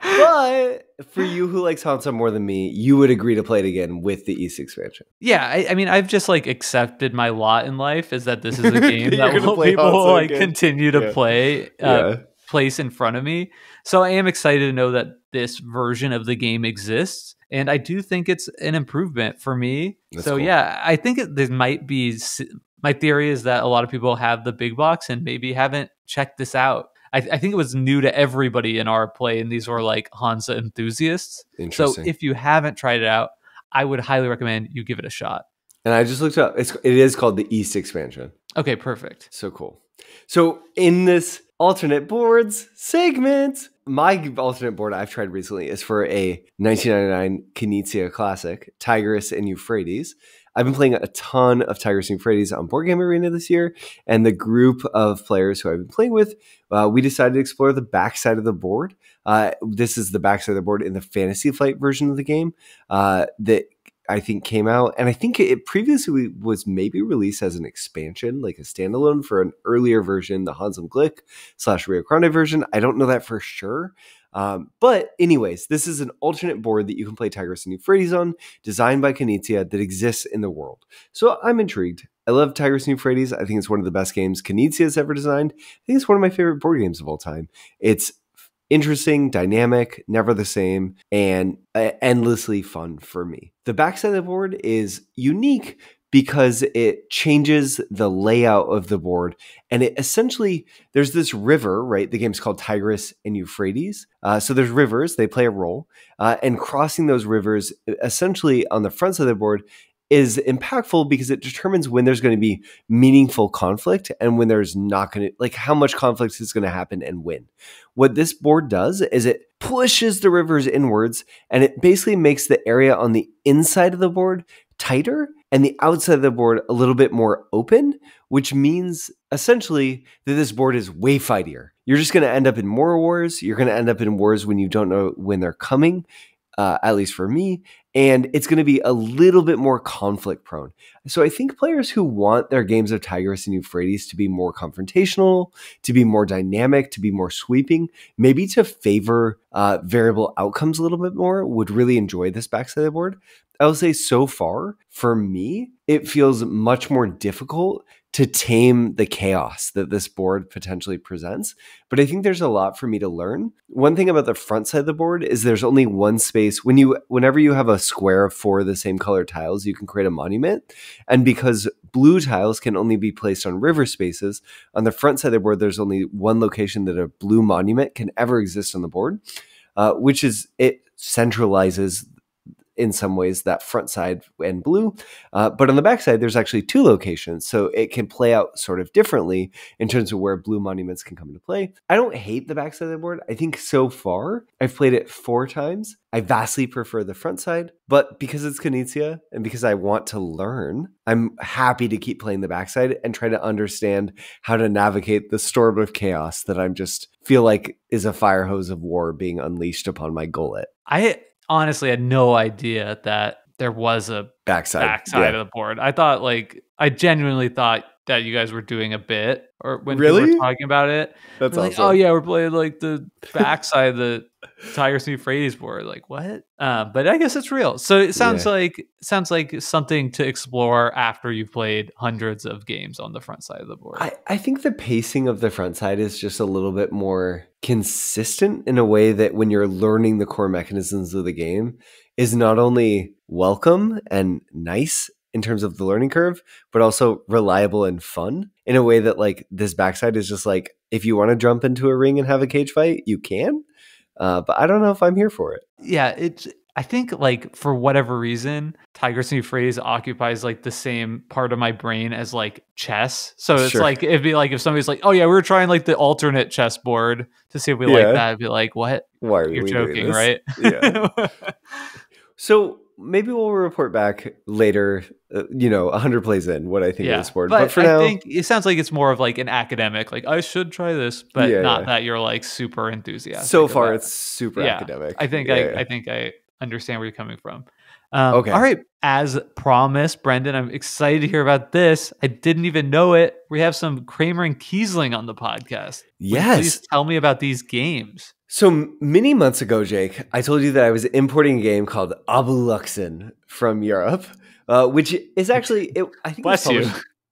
But for you who likes Hansa more than me, you would agree to play it again with the East expansion. Yeah. I mean, I've just like accepted my lot in life is that this is a game that people will like continue to play. Place in front of me. So I am excited to know that this version of the game exists. And I do think it's an improvement for me. That's cool. Yeah, I think there might be, my theory is that a lot of people have the big box and maybe haven't checked this out. I think it was new to everybody in our play, and these were like Hansa enthusiasts. So if you haven't tried it out, I would highly recommend you give it a shot. And I just looked up, it is called the East expansion. Okay, perfect. So cool. So in this alternate boards segment, my alternate board I've tried recently is for a 1999 Knizia classic, Tigris and Euphrates. I've been playing a ton of Tigris and Euphrates on Board Game Arena this year, and the group of players who I've been playing with, we decided to explore the backside of the board. This is the backside of the board in the Fantasy Flight version of the game that I think came out, and I think it previously was maybe released as an expansion, like a standalone for an earlier version, the Hans im Glück / Rio Grande version. I don't know that for sure. But anyways, this is an alternate board that you can play Tigris and Euphrates on, designed by Knizia, that exists in the world. So I'm intrigued. I love Tigris and Euphrates. I think it's one of the best games Knizia has ever designed. I think it's one of my favorite board games of all time. It's interesting, dynamic, never the same, and endlessly fun for me. The backside of the board is unique because it changes the layout of the board, and it essentially, there's this river, right? The game's called Tigris and Euphrates. So there's rivers, they play a role, and crossing those rivers essentially on the front side of the board is impactful because it determines when there's going to be meaningful conflict and when there's not going to, like how much conflict is going to happen and when. What this board does is it pushes the rivers inwards, and it basically makes the area on the inside of the board tighter and the outside of the board a little bit more open, which means essentially that this board is way fightier. You're just going to end up in more wars. You're going to end up in wars when you don't know when they're coming. At least for me, and it's going to be a little bit more conflict prone. So I think players who want their games of Tigris and Euphrates to be more confrontational, to be more dynamic, to be more sweeping, maybe to favor variable outcomes a little bit more, would really enjoy this backside of the board. I will say so far, for me, it feels much more difficult to tame the chaos that this board potentially presents. But I think there's a lot for me to learn. One thing about the front side of the board is there's only one space. Whenever you have a square of 4 of the same color tiles, you can create a monument. And because blue tiles can only be placed on river spaces, on the front side of the board, there's only one location that a blue monument can ever exist on the board, which is it centralizes in some ways that front side and blue. But on the back side, there's actually 2 locations. So it can play out sort of differently in terms of where blue monuments can come into play. I don't hate the back side of the board. I think so far, I've played it 4 times. I vastly prefer the front side, but because it's Knizia and because I want to learn, I'm happy to keep playing the backside and try to understand how to navigate the storm of chaos that I'm just feel like is a fire hose of war being unleashed upon my gullet. I honestly had no idea that there was a backside of the board. I genuinely thought that you guys were doing a bit, or when people were talking about it. That's like, awesome. oh yeah, we're playing like the backside of the Tigris and Euphrates board. Like what? But I guess it's real. So it sounds like something to explore after you've played hundreds of games on the front side of the board. I think the pacing of the front side is just a little bit more consistent in a way that when you're learning the core mechanisms of the game is not only welcome and nice in terms of the learning curve, but also reliable and fun in a way that like this backside is just like, if you want to jump into a ring and have a cage fight, you can. But I don't know if I'm here for it. Yeah, I think like for whatever reason, Tigris and Euphrates occupies like the same part of my brain as like chess. So it's like, it'd be like if somebody's like, oh yeah, we were trying like the alternate chessboard to see if we like that. I'd be like, what? Why are You're we joking, doing this? right? Yeah. So maybe we'll report back later, 100 plays in what I think of this board. But for now, I think it sounds like it's more of like an academic, like I should try this, but not that you're like super enthusiastic. So far, it's super academic. I think I understand where you're coming from. Okay. All right. As promised, Brendan, I'm excited to hear about this. I didn't even know it. We have some Kramer and Kiesling on the podcast. Yes. Please tell me about these games. So many months ago, Jake, I told you that I was importing a game called Abluxxen from Europe, which is actually, I think Bless you.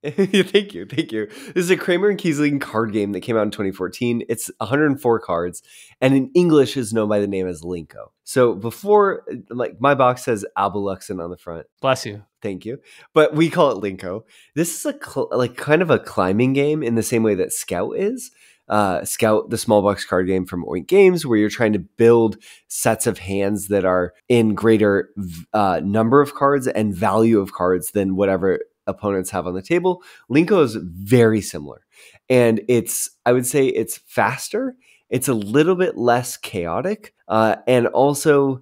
Thank you. This is a Kramer and Kiesling card game that came out in 2014. It's 104 cards, and in English is known by the name as Linko. So before, like my box says Abluxxen on the front. Bless you. Thank you. But we call it Linko. This is kind of a climbing game in the same way that Scout is. Scout, the small box card game from Oink Games, where you're trying to build sets of hands that are in greater number of cards and value of cards than whatever opponents have on the table. Linko is very similar. And I would say it's faster. It's a little bit less chaotic, and also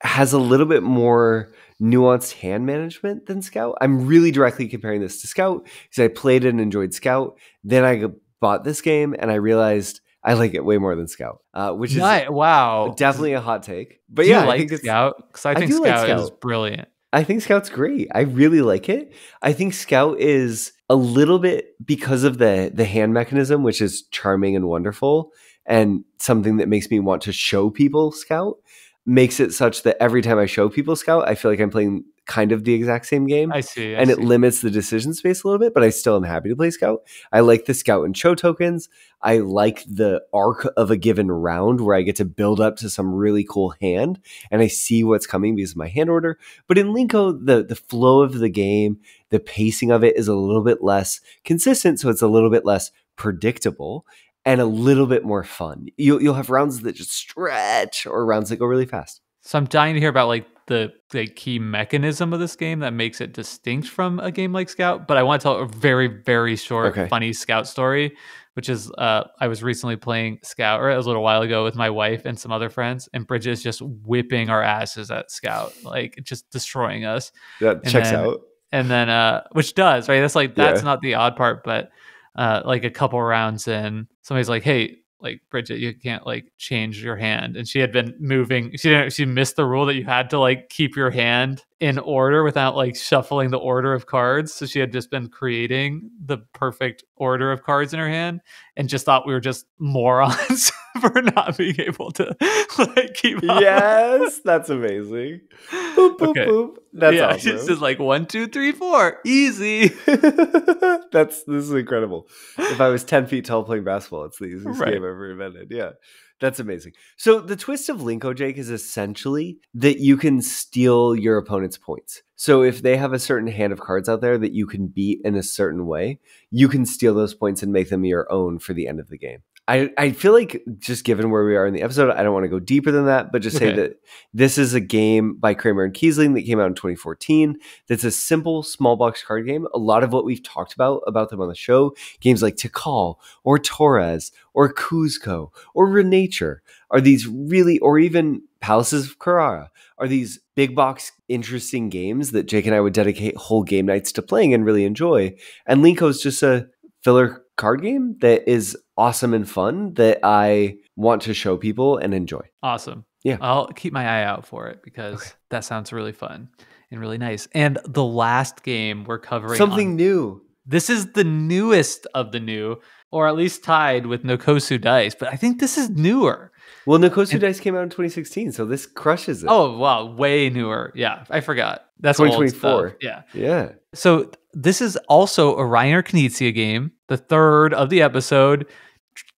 has a little bit more nuanced hand management than Scout. I'm really directly comparing this to Scout because I played it and enjoyed Scout. Then I bought this game and I realized I like it way more than Scout, which is definitely a hot take. But I think Scout, because I think Scout is brilliant. I think Scout's great. I really like it. I think Scout is a little bit, because of the hand mechanism, which is charming and wonderful, and something that makes me want to show people Scout, makes it such that every time I show people Scout, I feel like I'm playing kind of the exact same game. I see. It limits the decision space a little bit, but I still am happy to play Scout. I like the Scout and Show tokens. I like the arc of a given round where I get to build up to some really cool hand and I see what's coming because of my hand order. But in Linko, the flow of the game, the pacing of it is a little bit less consistent, so it's a little bit less predictable and a little bit more fun. You'll have rounds that just stretch or rounds that go really fast. So I'm dying to hear about like the key mechanism of this game that makes it distinct from a game like Scout. But I want to tell a very, very short, funny Scout story, which is I was recently playing Scout, or it was a little while ago, with my wife and some other friends, and Bridget is just whipping our asses at Scout, like just destroying us. That checks out. And then, which does, right? That's not the odd part, but like a couple rounds in, somebody's like, hey, like, Bridget, you can't like change your hand. And she had been moving. She missed the rule that you had to like keep your hand in order without like shuffling the order of cards. So she had just been creating the perfect order of cards in her hand and just thought we were just morons for not being able to like keep up. Yes, that's amazing. Boop, boop, boop. That's awesome. It's just like 1, 2, 3, 4. Easy. This is incredible. If I was 10 feet tall playing basketball, it's the easiest game ever invented. Yeah. That's amazing. So the twist of Linko, Jake, is essentially that you can steal your opponent's points. So if they have a certain hand of cards out there that you can beat in a certain way, you can steal those points and make them your own for the end of the game. I feel like just given where we are in the episode, I don't want to go deeper than that, but just say that this is a game by Kramer and Kiesling that came out in 2014. That's a simple small box card game. A lot of what we've talked about them on the show, games like Tikal or Torres or Cuzco or Renature, are these really, or even Palaces of Carrara, are these big box interesting games that Jake and I would dedicate whole game nights to playing and really enjoy. And Linko is just a filler card game that is awesome and fun that I want to show people and enjoy. Awesome. Yeah. I'll keep my eye out for it because that sounds really fun and really nice. And the last game we're covering something new. This is the newest of the new, or at least tied with Nokosu Dice, but I think this is newer. Well, Nokosu Dice came out in 2016, so this crushes it. Oh, wow. Way newer. Yeah, I forgot. That's 2024. Yeah. Yeah. So this is also a Reiner Knizia game, the third of the episode.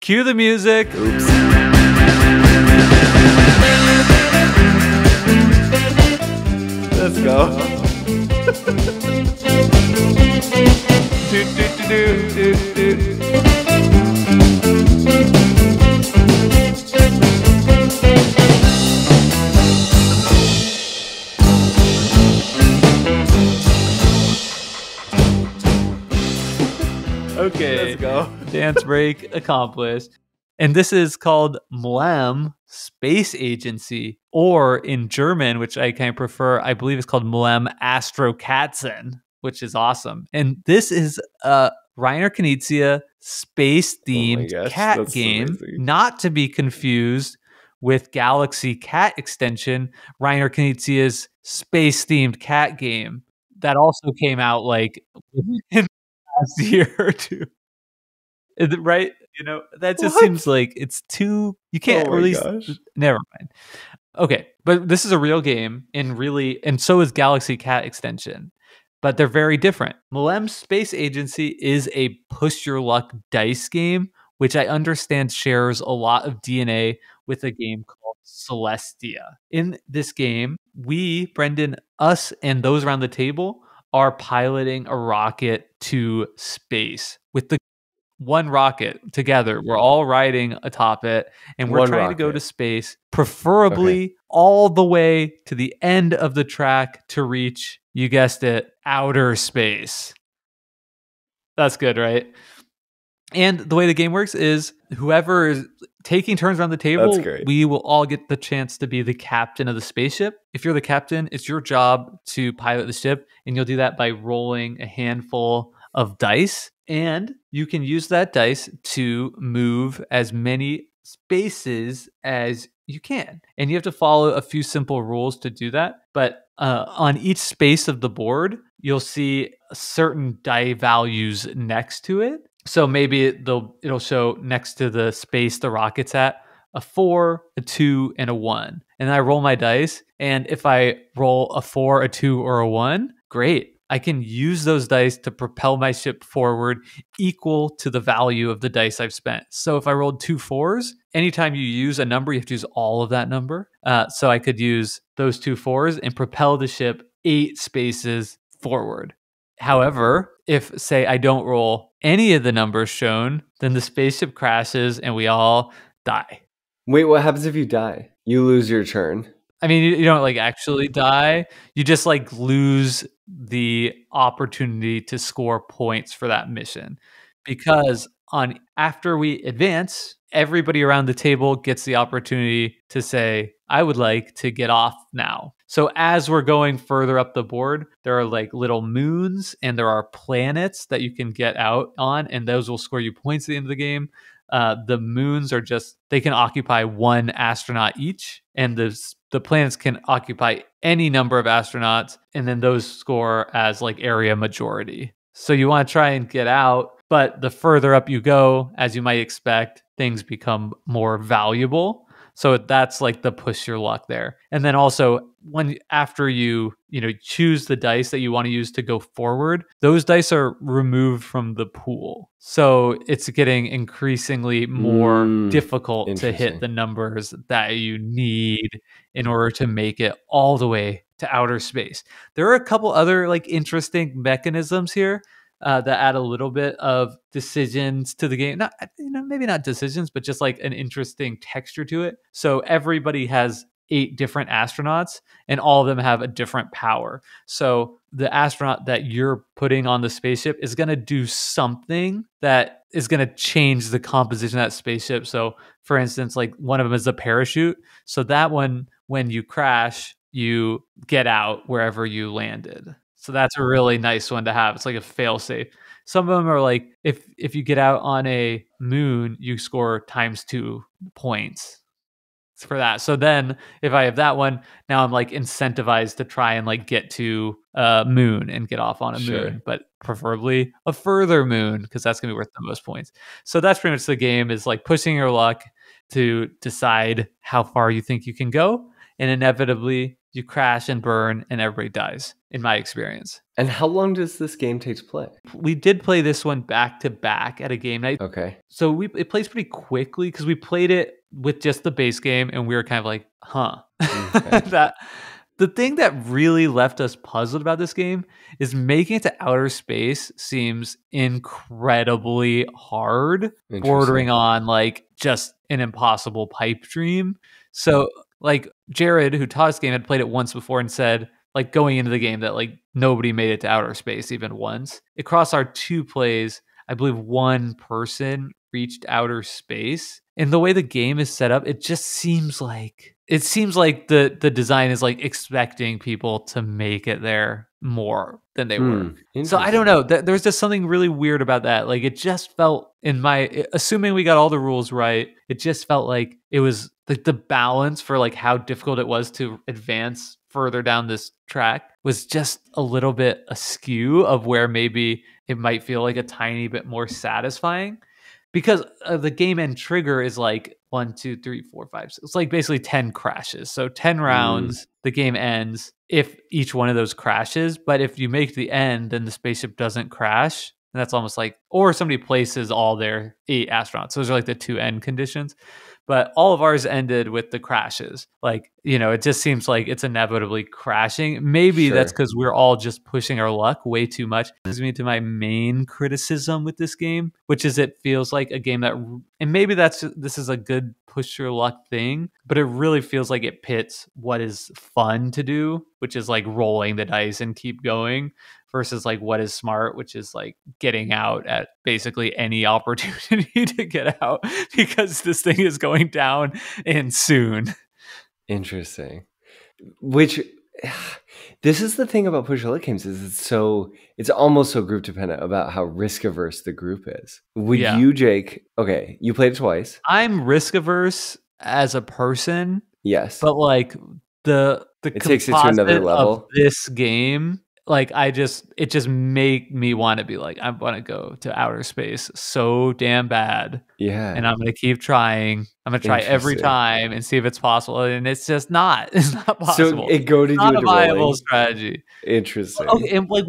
Cue the music. Oops. Let's go. Okay, let's go. Dance break accomplished. And this is called MLEM, Space Agency, or in German, which I kind of prefer, I believe it's called MLEM Astrokatzen, which is awesome. And this is a Reiner Knizia space-themed cat game, amazing. Not to be confused with Galaxy Cat Extension, Reiner Knizia's space-themed cat game that also came out like in last year or two. Right? You know, that just seems like it's too, you can't release. Never mind. Okay, but this is a real game and so is Galaxy Cat Extension, but they're very different. MLEM Space Agency is a push your luck dice game, which I understand shares a lot of DNA with a game called Celestia. In this game, we, Brendan, us, and those around the table are piloting a rocket to space with the one rocket together. We're all riding atop it, and we're trying to go to space, preferably all the way to the end of the track to reach, you guessed it, outer space. That's good, right? And the way the game works is whoever is taking turns around the table, we will all get the chance to be the captain of the spaceship. If you're the captain, it's your job to pilot the ship, and you'll do that by rolling a handful of dice. And you can use that dice to move as many spaces as you can. And you have to follow a few simple rules to do that. But on each space of the board, you'll see certain die values next to it. So maybe it'll show next to the space the rocket's at a 4, a 2, and a 1. And I roll my dice. And if I roll a 4, a 2, or a 1, great. I can use those dice to propel my ship forward equal to the value of the dice I've spent. So if I rolled 2 4s, anytime you use a number, you have to use all of that number. So I could use those 2 4s and propel the ship 8 spaces forward. However, if, say, I don't roll any of the numbers shown, then the spaceship crashes and we all die. Wait, what happens if you die? You lose your turn. I mean, you don't like actually die. You just like lose the opportunity to score points for that mission, because after we advance, everybody around the table gets the opportunity to say, I would like to get off now. So as we're going further up the board, there are like little moons and there are planets that you can get out on, and those will score you points at the end of the game. The moons are they can occupy 1 astronaut each, and the planets can occupy any number of astronauts, and then those score as like area majority. So you want to try and get out, but the further up you go, as you might expect, things become more valuable. So that's like the push your luck there. And then also after you choose the dice that you want to use to go forward, those dice are removed from the pool. So it's getting increasingly more difficult to hit the numbers that you need in order to make it all the way to outer space. There are a couple other like interesting mechanisms here. that add a little bit of decisions to the game. Not, maybe not decisions, but just like an interesting texture to it. So everybody has 8 different astronauts, and all of them have a different power. So the astronaut that you're putting on the spaceship is going to do something that is going to change the composition of that spaceship. So for instance, like one of them is the parachute. So that one, when you crash, you get out wherever you landed. So that's a really nice one to have. It's like a fail safe. Some of them are like, if you get out on a moon, you score ×2 points for that. So then if I have that one, now I'm like incentivized to try and like get to a moon and get off on a moon, but preferably a further moon because that's gonna be worth the most points. So that's pretty much the game, is like pushing your luck to decide how far you think you can go, and inevitably you crash and burn and everybody dies, in my experience. And how long does this game take to play? We did play this one back to back at a game night. Okay. So it plays pretty quickly because we played it with just the base game and we were kind of like, Okay. The thing that really left us puzzled about this game is making it to outer space seems incredibly hard, bordering on like just an impossible pipe dream. So like Jared, who taught us game, had played it once before and said, like going into the game, that like nobody made it to outer space even once. Across our 2 plays, I believe one person reached outer space. And the way the game is set up, it just seems like the design is like expecting people to make it there more than they were. So I don't know. There's just something really weird about that. Like it just felt, assuming we got all the rules right, it just felt like it was like the balance for like how difficult it was to advance further down this track was just a little bit askew of where maybe it might feel like a tiny bit more satisfying. Because the game end trigger is like 1, 2, 3, 4, 5, 6. It's like basically 10 crashes. So 10 rounds, the game ends if each one of those crashes. But if you make the end, then the spaceship doesn't crash. And that's almost like, or somebody places all their 8 astronauts. Those are like the 2 end conditions. But all of ours ended with the crashes. Like, it just seems like it's inevitably crashing. Maybe that's because we're all just pushing our luck way too much. Brings me to my main criticism with this game, which is it feels like a game that, and maybe this is a good push your luck thing, but it really feels like it pits what is fun to do, which is like rolling the dice and keep going, versus like what is smart, which is like getting out at basically any opportunity to get out, because this thing is going down and soon. Interesting. Which, this is the thing about push your luck games, is it's almost so group dependent about how risk averse the group is. Would you, Jake? Okay, you played it twice. I'm risk averse as a person. Yes, but like it takes it to another level of this game. Like it just make me want to be like, I want to go to outer space so damn bad. Yeah. And I'm going to keep trying. I'm going to try every time and see if it's possible. And it's just not. It's not possible. So it goaded you into a viable strategy. Interesting. Okay, and like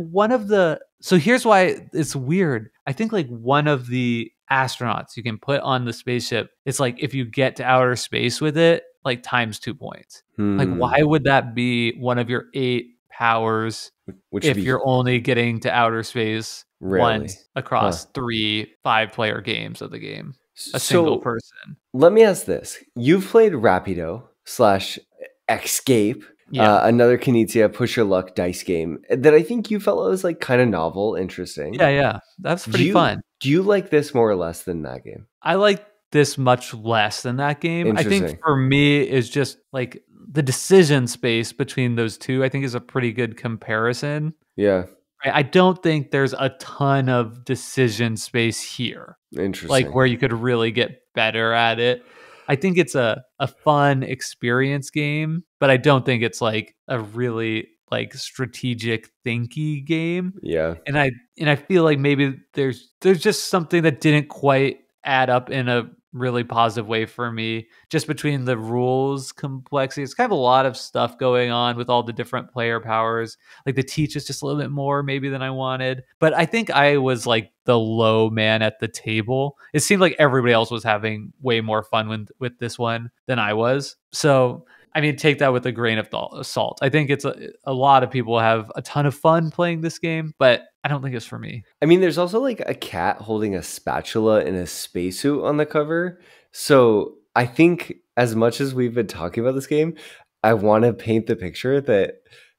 so here's why it's weird. I think like one of the astronauts you can put on the spaceship, it's like if you get to outer space with it, like ×2 points. Like why would that be one of your 8 powers if you're only getting to outer space once across 3 5-player games of the game, a single person? Let me ask this. You've played Rapido / Escape, another Knizia push your luck dice game that I think you felt was like kind of novel, interesting. Yeah. That's pretty fun. Do you like this more or less than that game? I like this much less than that game. I think for me is just like the decision space between those two, I think, is a pretty good comparison. Yeah. I don't think there's a ton of decision space here. Interesting. Like where you could really get better at it. I think it's a fun experience game, but I don't think it's like a really like strategic thinky game. Yeah. And I feel like maybe there's just something that didn't quite add up in a really positive way for me, just between the rules complexity. It's kind of a lot of stuff going on with all the different player powers. Like the teach is just a little bit more maybe than I wanted, but I think I was like the low man at the table. It seemed like everybody else was having way more fun with this one than I was. So I mean, take that with a grain of salt. I think it's a lot of people have a ton of fun playing this game, but I don't think it's for me. I mean, there's also like a cat holding a spatula in a spacesuit on the cover. So I think as much as we've been talking about this game, I want to paint the picture that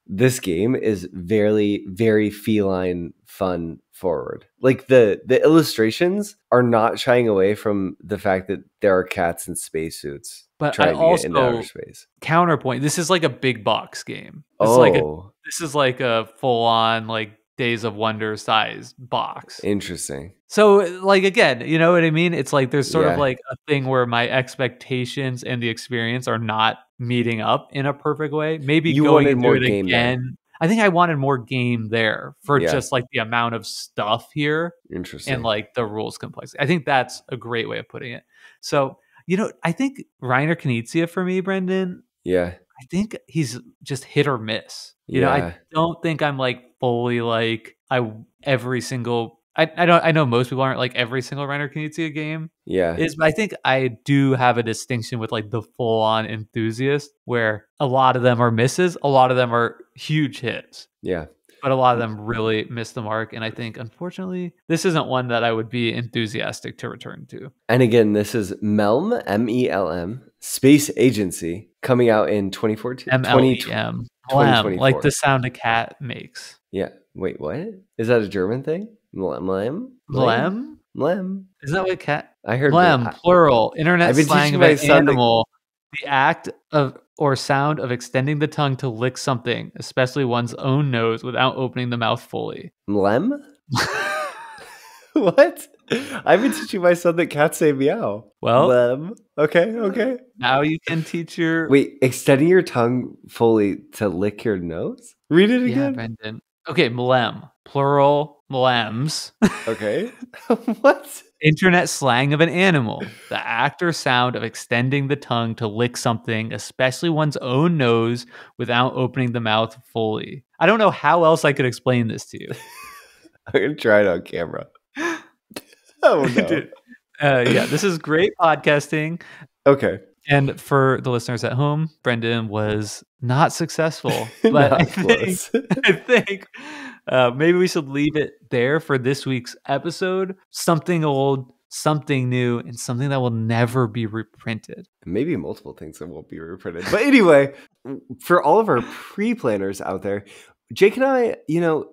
this game is very, very feline fun forward. Like the illustrations are not shying away from the fact that there are cats in spacesuits But I trying to get into outer also space. counterpoint. This is like a big box game. Oh, This is like a full on like Days of Wonder size box. interesting. So like again, you know what I mean? It's like there's sort of Yeah. like a thing where my expectations and the experience are not meeting up in a perfect way. Maybe You going wanted into more it game there. again. I think I wanted more game there for Yeah. just like the amount of stuff here Interesting. and like the rules complexity. I think that's a great way of putting it. So, you know, I think Reiner Knizia for me, Brendan, Yeah. I think he's just hit or miss. You know, Yeah. I don't think I'm like fully like every single. I know most people aren't like every single Reiner Knizia game Yeah. is, but I think I do have a distinction with like the full on enthusiast where a lot of them are misses, a lot of them are huge hits. Yeah. But a lot of them really miss the mark. And I think, unfortunately, this isn't one that I would be enthusiastic to return to. And again, this is MELM, MELM, Space Agency, coming out in 2014. MLEM. 2024. Like the sound a cat makes. Yeah. Wait, what? Is that a German thing? MLEM? MLEM? MLEM? Is that what cat? I heard MLEM, plural. Internet I've been slang teaching of my an son animal. The act of or sound of extending the tongue to lick something, especially one's own nose, without opening the mouth fully. MLEM? What? I've been teaching my son that cats say meow. Well, MLEM. Okay. now you can teach your... Wait, extending your tongue fully to lick your nose? Read it Yeah, again. Brendan. Okay, MLEM, plural, MLEMs. Okay. What? Internet slang of an animal. The act or sound of extending the tongue to lick something, especially one's own nose, without opening the mouth fully. I don't know how else I could explain this to you. I'm going to try it on camera. Oh, no. Dude, yeah, this is great podcasting. Okay. And for the listeners at home, Brendan was not successful. But Not close. I think maybe we should leave it there for this week's episode. Something old, something new, and something that will never be reprinted. Maybe multiple things that won't be reprinted. But anyway, for all of our pre-planners out there, Jake and I,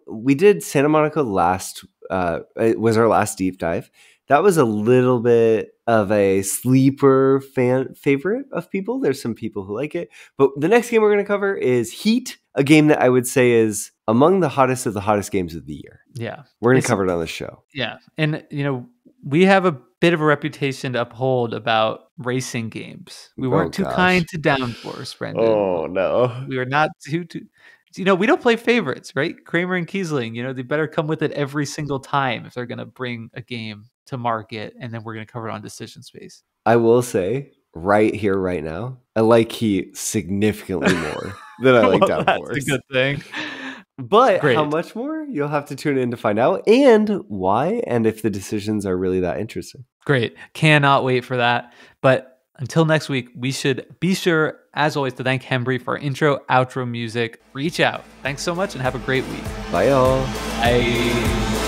we did Santa Monica last, it was our last deep dive. That was a little bit of a sleeper fan favorite of people. There's some people who like it. But the next game we're going to cover is Heat, a game that I would say is among the hottest of the hottest games of the year. Yeah. We're going to cover it on the show. Yeah. And, we have a bit of a reputation to uphold about racing games. We weren't too kind to Downforce, Brendan. Oh, no. We were not too... we don't play favorites, right? Kramer and Kiesling, they better come with it every single time if they're going to bring a game to market, and then we're going to cover it on Decision Space. I will say, right here, right now, I like Heat significantly more than I like Downforce. That's a good thing. But Great. How much more? You'll have to tune in to find out, and why, and if the decisions are really that interesting. Great. Cannot wait for that. But until next week, we should be sure, as always, to thank Hembry for our intro, outro music. Reach out. Thanks so much and have a great week. Bye, y'all. Bye.